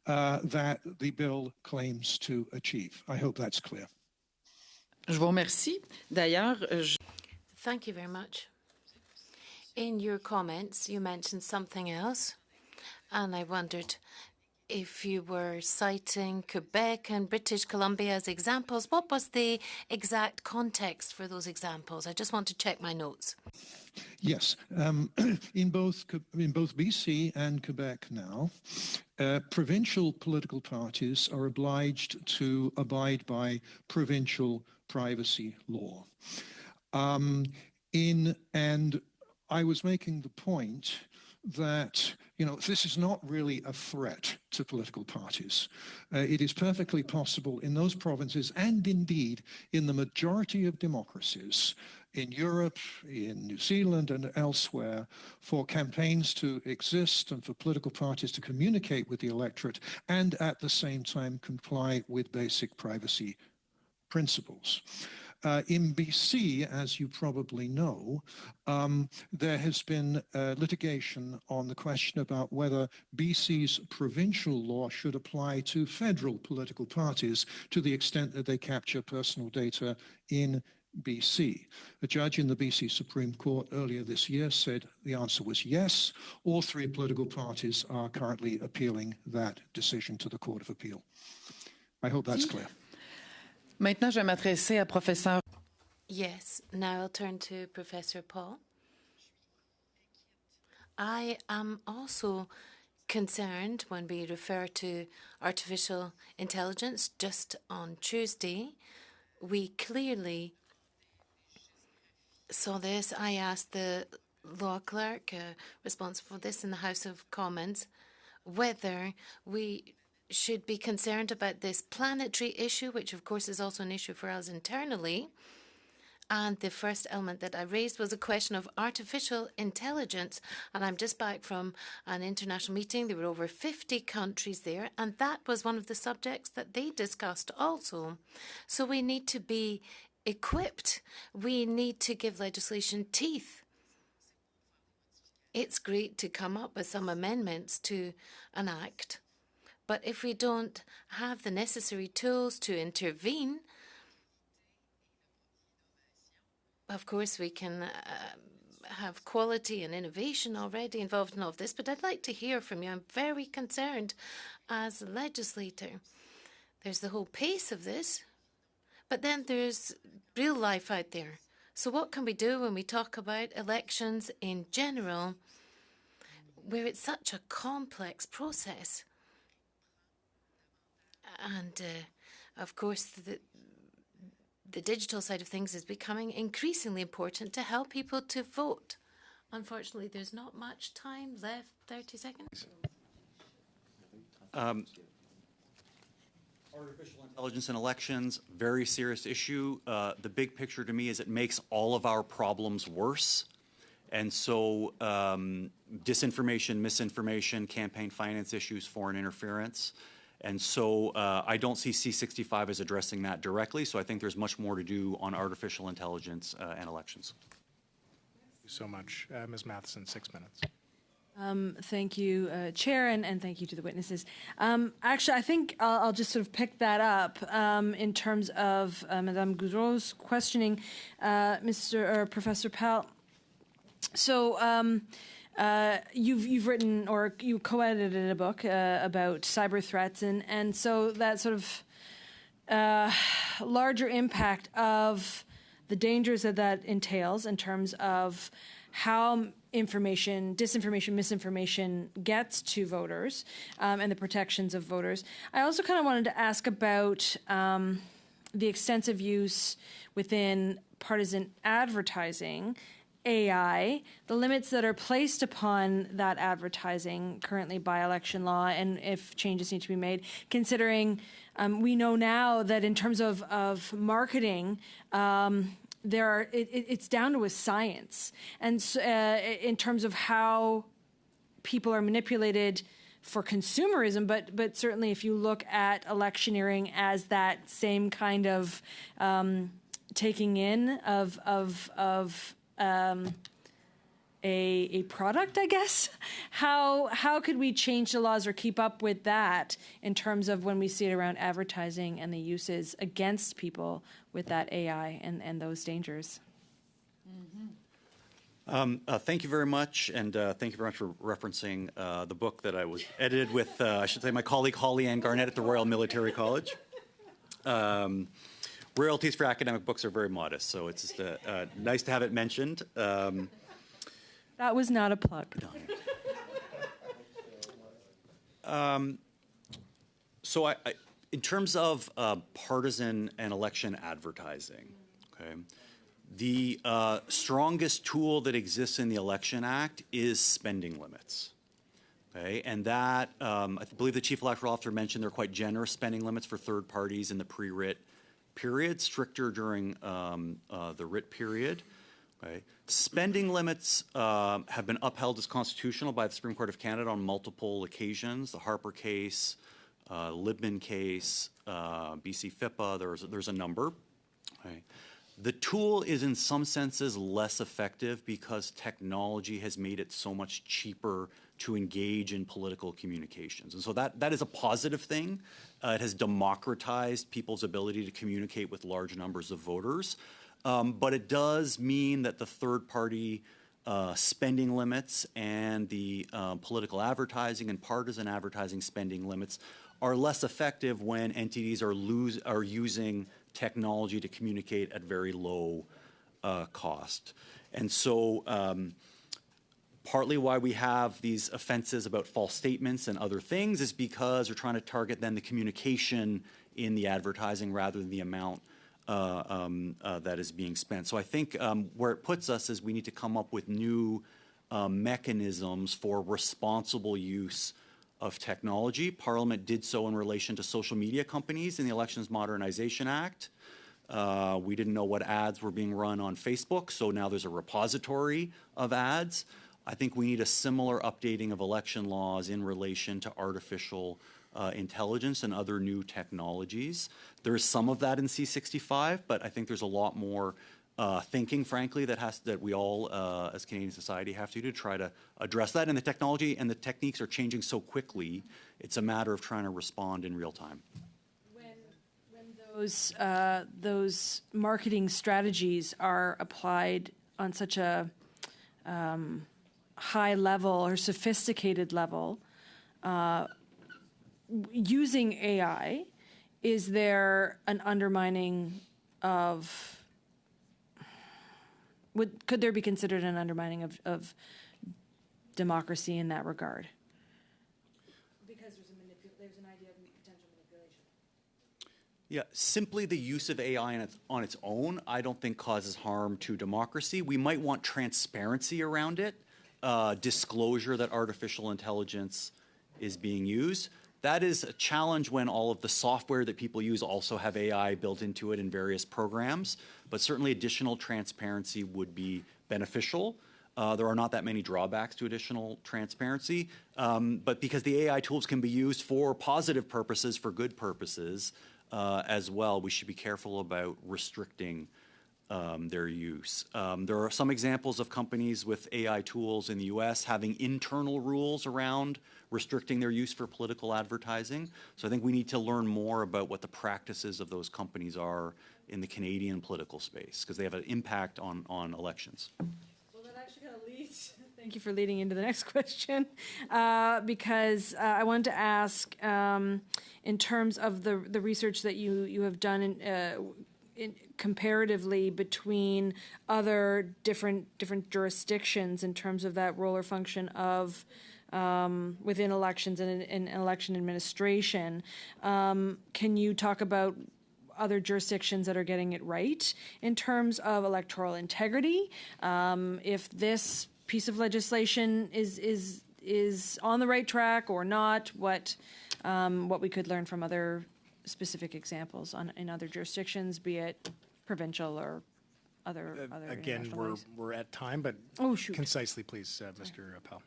that the bill claims to achieve. I hope that's clear. Je vous remercie. D'ailleurs, Thank you very much. In your comments, you mentioned something else, and I wondered if you were citing Quebec and British Columbia as examples. What was the exact context for those examples? I just want to check my notes. Yes, in both BC and Quebec now, provincial political parties are obliged to abide by provincial privacy law. And I was making the point that, this is not really a threat to political parties. It is perfectly possible in those provinces, and indeed in the majority of democracies in Europe, in New Zealand and elsewhere, for campaigns to exist and for political parties to communicate with the electorate and at the same time comply with basic privacy principles. In BC, as you probably know, there has been litigation on the question about whether BC's provincial law should apply to federal political parties to the extent that they capture personal data in BC. A judge in the BC Supreme Court earlier this year said the answer was yes. All three political parties are currently appealing that decision to the Court of Appeal. I hope that's clear. Maintenant, je vais m'adresser à professeur. Yes, now I'll turn to Professor Paul. I am also concerned when we refer to artificial intelligence. Just on Tuesday, we clearly saw this. I asked the law clerk responsible for this in the House of Commons whether we should be concerned about this planetary issue, which of course is also an issue for us internally. And the first element that I raised was a question of artificial intelligence. And I'm just back from an international meeting. There were over 50 countries there, and that was one of the subjects that they discussed also. So we need to be equipped. We need to give legislation teeth. It's great to come up with some amendments to an act, but if we don't have the necessary tools to intervene, of course we can have quality and innovation already involved in all of this, but I'd like to hear from you. I'm very concerned as a legislator. There's the whole pace of this, but then there's real life out there. So what can we do when we talk about elections in general? where it's such a complex process. And of course, the digital side of things is becoming increasingly important to help people to vote. Unfortunately, there's not much time left. 30 seconds. Artificial intelligence in elections, very serious issue. The big picture to me is it makes all of our problems worse. And so disinformation, misinformation, campaign finance issues, foreign interference. And so I don't see C65 as addressing that directly. So I think there's much more to do on artificial intelligence and elections. Thank you so much. Ms. Matheson, 6 minutes. Thank you, Chair, and thank you to the witnesses. Actually, I think I'll just sort of pick that up in terms of Madame Goudreau's questioning, Professor Pell. So you've written or you co-edited a book about cyber threats, and so that sort of larger impact of the dangers that entails in terms of how information, disinformation, misinformation gets to voters and the protections of voters. I also kind of wanted to ask about the extensive use within partisan advertising, AI, the limits that are placed upon that advertising currently by election law, and if changes need to be made, considering we know now that in terms of marketing, it's down to a science, and in terms of how people are manipulated for consumerism, but certainly if you look at electioneering as that same kind of taking in of a product, I guess. How could we change the laws or keep up with that in terms of when we see it around advertising and the uses against people with that AI and those dangers? Thank you very much, and thank you very much for referencing the book that I was edited with, I should say, my colleague Holly Ann Garnett at the Royal Military College. Royalties for academic books are very modest, so it's just nice to have it mentioned. That was not a plug. So in terms of partisan and election advertising, okay, the strongest tool that exists in the Election Act is spending limits. Okay, and that, I believe the Chief Electoral Officer mentioned they're quite generous spending limits for third parties in the pre-writ period, stricter during the writ period. Okay. Spending limits have been upheld as constitutional by the Supreme Court of Canada on multiple occasions. The Harper case, Libman case, BC FIPA, there's a number. Okay. The tool is in some senses less effective because technology has made it so much cheaper to engage in political communications. And so that is a positive thing. It has democratized people's ability to communicate with large numbers of voters. But it does mean that the third-party spending limits and the political advertising and partisan advertising spending limits are less effective when entities are using technology to communicate at very low cost. And so partly why we have these offenses about false statements and other things is because we're trying to target then the communication in the advertising rather than the amount that is being spent. So I think where it puts us is we need to come up with new mechanisms for responsible use of technology. Parliament did so in relation to social media companies in the Elections Modernization Act. We didn't know what ads were being run on Facebook, so now there's a repository of ads. I think we need a similar updating of election laws in relation to artificial intelligence and other new technologies. There is some of that in C65, but I think there's a lot more thinking, frankly, that we all, as Canadian society, have to do to try to address that. And the technology and the techniques are changing so quickly, it's a matter of trying to respond in real time. When those marketing strategies are applied on such a high level or sophisticated level, using AI, is there an undermining of, could there be considered an undermining of democracy in that regard? Because there's an idea of potential manipulation. Yeah, simply the use of AI on its own, I don't think causes harm to democracy. We might want transparency around it, disclosure that artificial intelligence is being used. That is a challenge when all of the software that people use also have AI built into it in various programs, but certainly additional transparency would be beneficial. There are not that many drawbacks to additional transparency, but because the AI tools can be used for positive purposes, for good purposes as well, we should be careful about restricting their use. There are some examples of companies with AI tools in the US having internal rules around restricting their use for political advertising. So I think we need to learn more about what the practices of those companies are in the Canadian political space, because they have an impact on elections. Well, that actually kind of leads. Thank you for leading into the next question, because I wanted to ask, in terms of the research that you have done comparatively between other different jurisdictions in terms of that role or function of within elections and in election administration. Can you talk about other jurisdictions that are getting it right in terms of electoral integrity? If this piece of legislation is on the right track or not, what we could learn from other specific examples in other jurisdictions, be it provincial or other Again, international ways? we're at time, but shoot. concisely, please, Mr. Pell.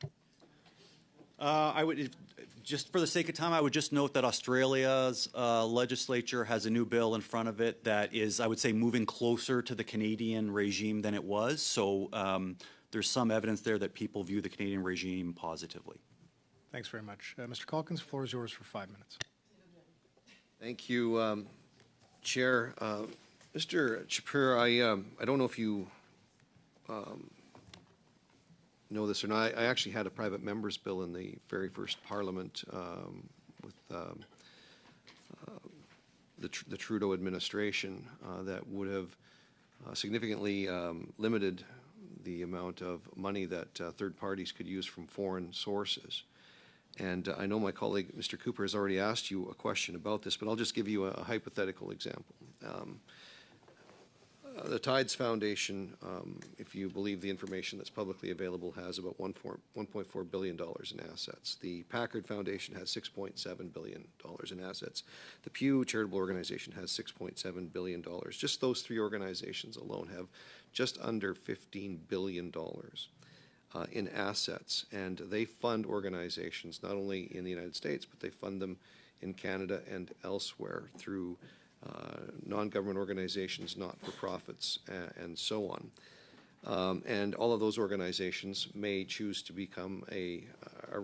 I would, just for the sake of time, I would just note that Australia's legislature has a new bill in front of it that is, I would say, moving closer to the Canadian regime than it was. So there's some evidence there that people view the Canadian regime positively. Thanks very much. Mr. Calkins, the floor is yours for 5 minutes. Thank you, Chair. Mr. Chapur, I don't know if you know this or not. I actually had a private member's bill in the very first Parliament with the Trudeau administration that would have significantly limited the amount of money that third parties could use from foreign sources. And I know my colleague, Mr. Cooper, has already asked you a question about this, but I'll just give you a hypothetical example. The Tides Foundation, if you believe the information that's publicly available, has about $1.4 billion in assets. The Packard Foundation has $6.7 billion in assets. The Pew Charitable Organization has $6.7 billion. Just those three organizations alone have just under $15 billion in assets, and they fund organizations not only in the United States, but they fund them in Canada and elsewhere through non-government organizations, not-for-profits, and so on. And all of those organizations may choose to become a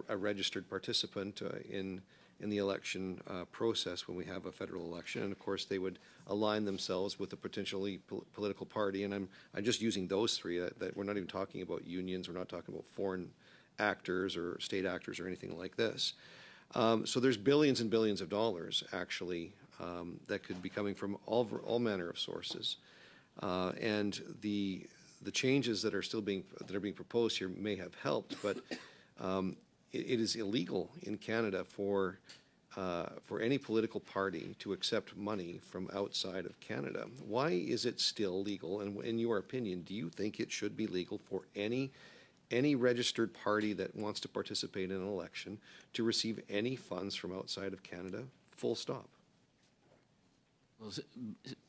registered participant in the election process when we have a federal election. And of course, they would align themselves with a potentially political party. And I'm just using those three. That we're not even talking about unions. We're not talking about foreign actors or state actors or anything like this. So there's billions and billions of dollars actually that could be coming from all manner of sources. And the changes that are being proposed here may have helped, but it is illegal in Canada for any political party to accept money from outside of Canada. Why is it still legal? And in your opinion, do you think it should be legal for any registered party that wants to participate in an election to receive any funds from outside of Canada? Full stop. Well,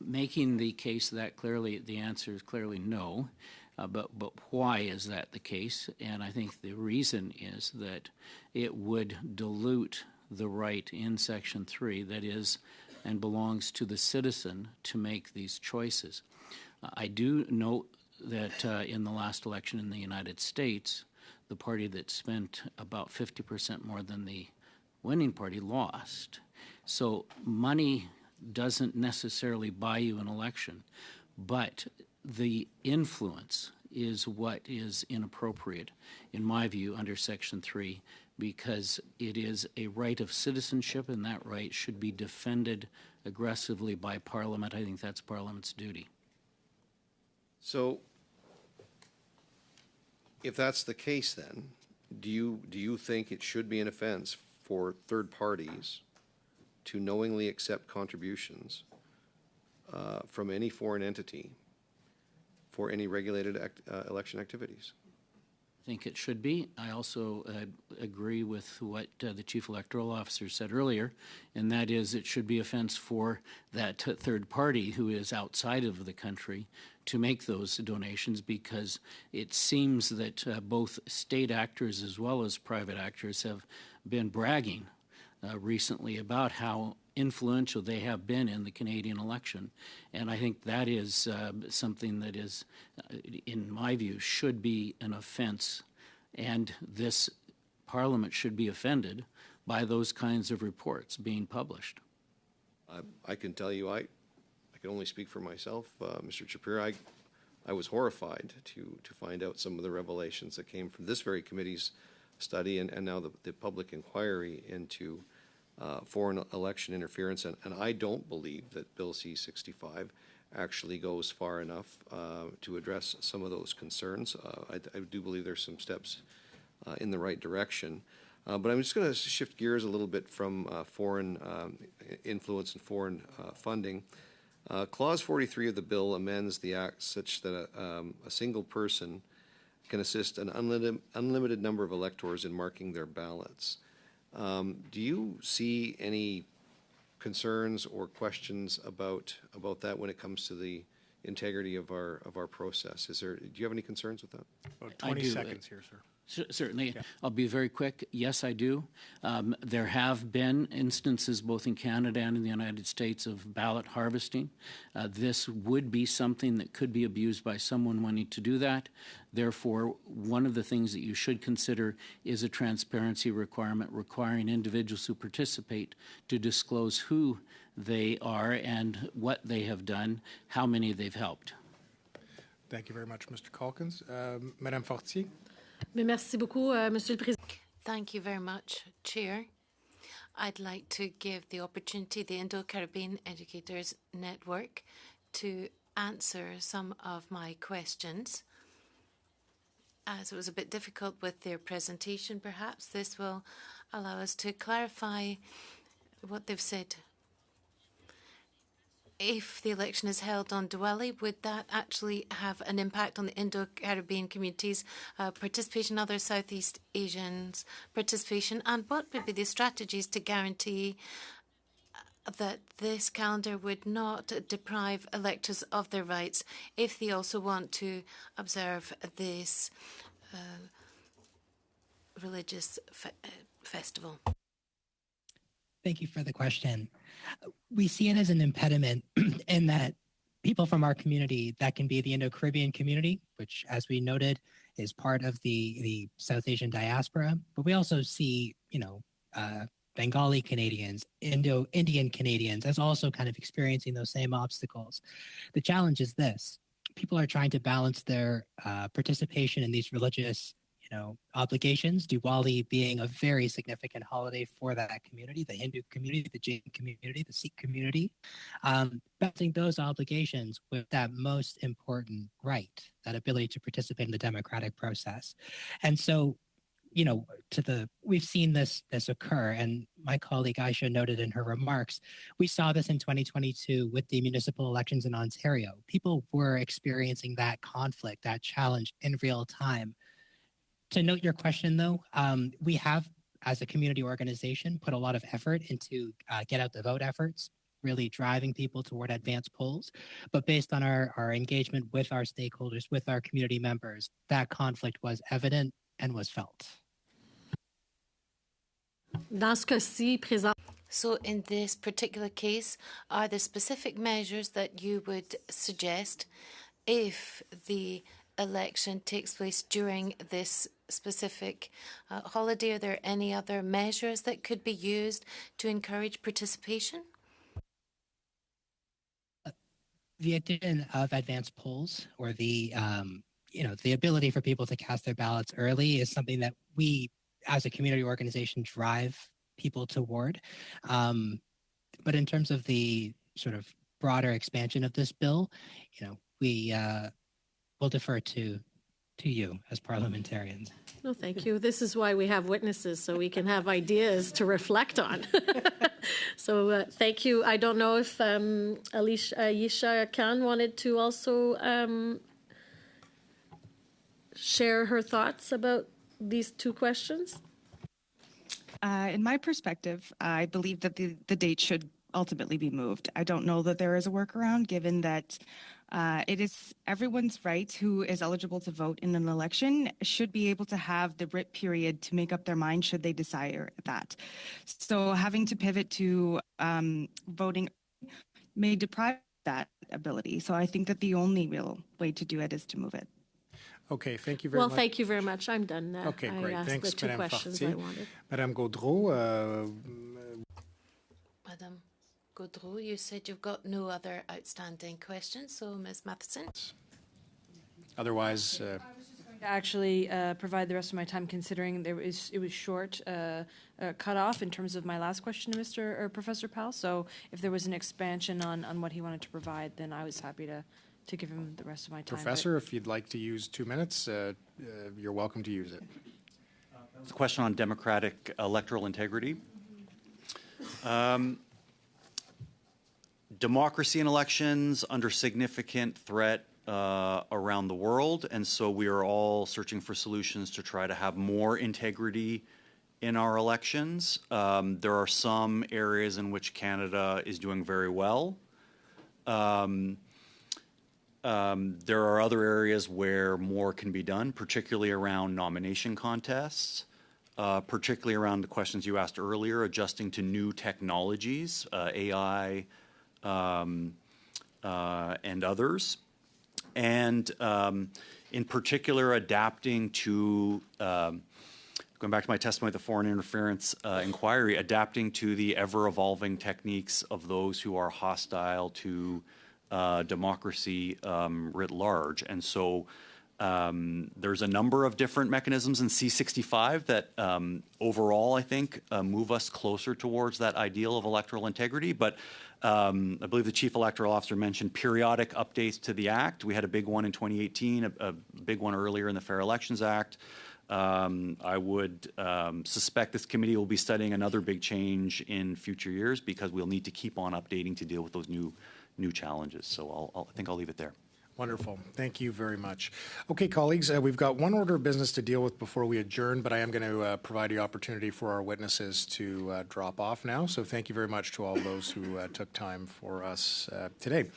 making the case that clearly, the answer is clearly no. But why is that the case? And I think the reason is that it would dilute the right in Section 3 that is and belongs to the citizen to make these choices. I do note that in the last election in the United States, the party that spent about 50% more than the winning party lost. So money doesn't necessarily buy you an election, but the influence is what is inappropriate, in my view, under Section 3, because it is a right of citizenship, and that right should be defended aggressively by Parliament. I think that's Parliament's duty. So if that's the case then, do you think it should be an offense for third parties to knowingly accept contributions from any foreign entity for any regulated election activities? I think it should be. I also agree with what the Chief Electoral Officer said earlier, and that is it should be offense for that third party who is outside of the country to make those donations, because it seems that both state actors as well as private actors have been bragging recently about how influential they have been in the Canadian election. And I think that is something that is, in my view, should be an offense. And this Parliament should be offended by those kinds of reports being published. I can tell you, I can only speak for myself, Mr. Chapir. I was horrified to find out some of the revelations that came from this very committee's study and now the public inquiry into foreign election interference, and I don't believe that Bill C-65 actually goes far enough to address some of those concerns. I do believe there's some steps in the right direction. But I'm just going to shift gears a little bit from foreign influence and foreign funding. Clause 43 of the bill amends the act such that a single person can assist an unlimited number of electors in marking their ballots. Do you see any concerns or questions about that when it comes to the integrity of our process? Do you have any concerns with that? About 20 seconds here, sir. Certainly. Yeah. I'll be very quick. Yes, I do. There have been instances both in Canada and in the United States of ballot harvesting. This would be something that could be abused by someone wanting to do that. Therefore, one of the things that you should consider is a transparency requirement requiring individuals who participate to disclose who they are and what they have done, how many they've helped. Thank you very much, Mr. Calkins. Madame Fortier. Merci beaucoup, Monsieur le Président. Thank you very much, Chair. I'd like to give the opportunity the Indo-Caribbean Educators Network to answer some of my questions. As it was a bit difficult with their presentation, perhaps this will allow us to clarify what they've said. If the election is held on Diwali, would that actually have an impact on the Indo-Caribbean communities' participation, other Southeast Asians' participation? And what would be the strategies to guarantee that this calendar would not deprive electors of their rights if they also want to observe this religious festival? Thank you for the question. We see it as an impediment in that people from our community, that can be the Indo-Caribbean community, which, as we noted, is part of the South Asian diaspora. But we also see, Bengali Canadians, Indian Canadians as also kind of experiencing those same obstacles. The challenge is this. People are trying to balance their participation in these religious obligations, Diwali being a very significant holiday for that community, the Hindu community, the Jain community, the Sikh community, balancing those obligations with that most important right, that ability to participate in the democratic process. And so, we've seen this occur, and my colleague Aisha noted in her remarks, we saw this in 2022 with the municipal elections in Ontario. People were experiencing that conflict, that challenge in real time. To note your question, though, we have, as a community organization, put a lot of effort into get out the vote efforts, really driving people toward advanced polls. But based on our engagement with our stakeholders, with our community members, that conflict was evident and was felt. So in this particular case, are there specific measures that you would suggest if the election takes place during this specific holiday? Are there any other measures that could be used to encourage participation? The addition of advanced polls, or the ability for people to cast their ballots early, is something that we, as a community organization, drive people toward. But in terms of the sort of broader expansion of this bill, we will defer to you as parliamentarians. No, thank you. This is why we have witnesses, so we can have ideas to reflect on. So thank you. I don't know if Ayesha Khan wanted to also share her thoughts about these two questions. In my perspective, I believe that the date should ultimately be moved. I don't know that there is a workaround, given that it is everyone's right who is eligible to vote in an election should be able to have the writ period to make up their mind should they desire that. So having to pivot to voting may deprive that ability. So I think that the only real way to do it is to move it. Okay, thank you very much. Well, thank you very much. I'm done. Okay, great. I asked Thanks, the two Madame questions Fartier. I wanted. Madame Gaudreau, Madam Gaudreau, you said you've got no other outstanding questions, so Ms. Matheson. otherwise, To actually provide the rest of my time, considering it was short cut off in terms of my last question to Mr. or Professor Powell. So if there was an expansion on what he wanted to provide, then I was happy to give him the rest of my time. Professor, if you'd like to use 2 minutes, you're welcome to use it. It's a question on democratic electoral integrity. Democracy in elections under significant threat around the world, and so we are all searching for solutions to try to have more integrity in our elections. There are some areas in which Canada is doing very well. There are other areas where more can be done, particularly around nomination contests, particularly around the questions you asked earlier, adjusting to new technologies, AI, and others. And in particular, adapting to, going back to my testimony at the Foreign Interference Inquiry, adapting to the ever-evolving techniques of those who are hostile to democracy writ large. And so there's a number of different mechanisms in C65 that overall, I think, move us closer towards that ideal of electoral integrity. But I believe the Chief Electoral Officer mentioned periodic updates to the Act. We had a big one in 2018, a big one earlier in the Fair Elections Act. I would suspect this committee will be studying another big change in future years because we'll need to keep on updating to deal with those new challenges. So I think I'll leave it there. Wonderful. Thank you very much. Okay, colleagues, we've got one order of business to deal with before we adjourn, but I am going to provide the opportunity for our witnesses to drop off now. So thank you very much to all those who took time for us today.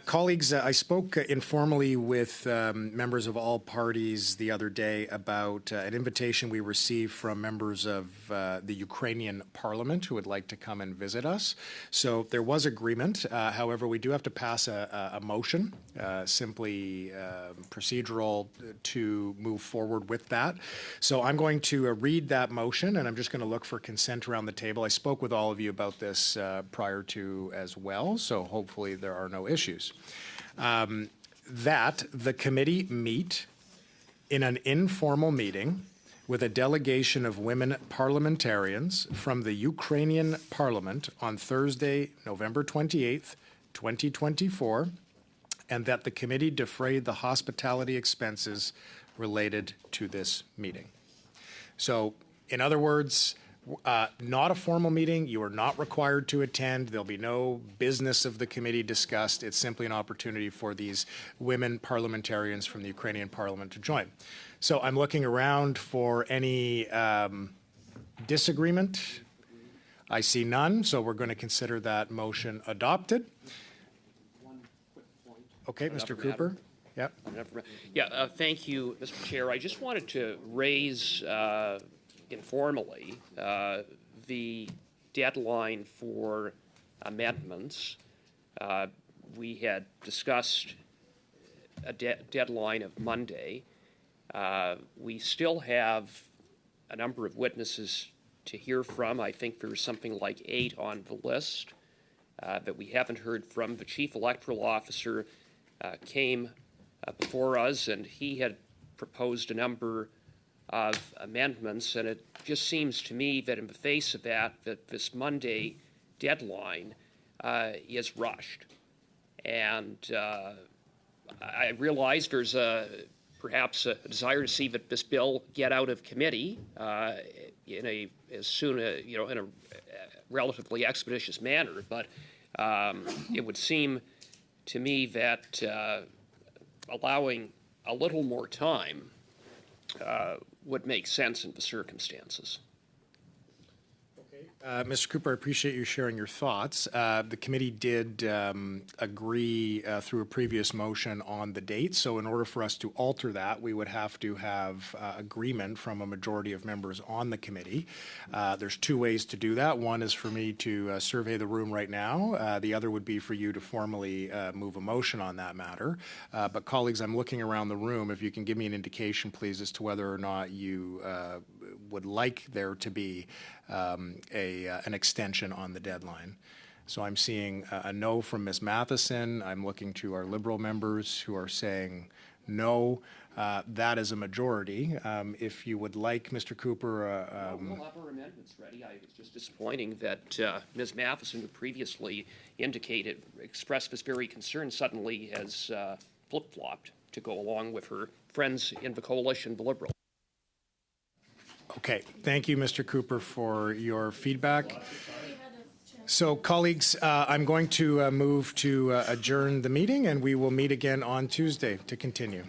Colleagues, I spoke informally with members of all parties the other day about an invitation we received from members of the Ukrainian parliament who would like to come and visit us. So there was agreement. However, we do have to pass a motion, simply procedural, to move forward with that. So I'm going to read that motion, and I'm just going to look for consent around the table. I spoke with all of you about this prior to as well, so hopefully there are no issues. That the committee meet in an informal meeting with a delegation of women parliamentarians from the Ukrainian Parliament on Thursday, November 28th, 2024, and that the committee defray the hospitality expenses related to this meeting. So, in other words, not a formal meeting. You are not required to attend. There'll be no business of the committee discussed. It's simply an opportunity for these women parliamentarians from the Ukrainian Parliament to join. So I'm looking around for any disagreement. I see none, so we're going to consider that motion adopted. Okay, Mr. Cooper. Yep. Yeah, thank you, Mr. Chair. I just wanted to raise informally the deadline for amendments. We had discussed a deadline of Monday. We still have a number of witnesses to hear from. I think there's something like 8 on the list that we haven't heard from. The Chief Electoral Officer came before us, and he had proposed a number of amendments, and it just seems to me that in the face of that this Monday deadline is rushed. And I realize there's perhaps a desire to see that this bill get out of committee in a relatively expeditious manner. But it would seem to me that allowing a little more time would make sense in the circumstances. Mr. Cooper, I appreciate you sharing your thoughts. The committee did agree through a previous motion on the date, so in order for us to alter that, we would have to have agreement from a majority of members on the committee. There's two ways to do that. One is for me to survey the room right now. The other would be for you to formally move a motion on that matter. But colleagues, I'm looking around the room. If you can give me an indication, please, as to whether or not you would like there to be an extension on the deadline. So I'm seeing a no from Ms. Matheson. I'm looking to our Liberal members who are saying no. That is a majority. If you would like, Mr. Cooper... We'll have our amendments ready. It's just disappointing that Ms. Matheson, who previously expressed this very concern, suddenly has flip-flopped to go along with her friends in the coalition, the Liberals. Okay, thank you, Mr. Cooper, for your feedback. So, colleagues, I'm going to move to adjourn the meeting, and we will meet again on Tuesday to continue.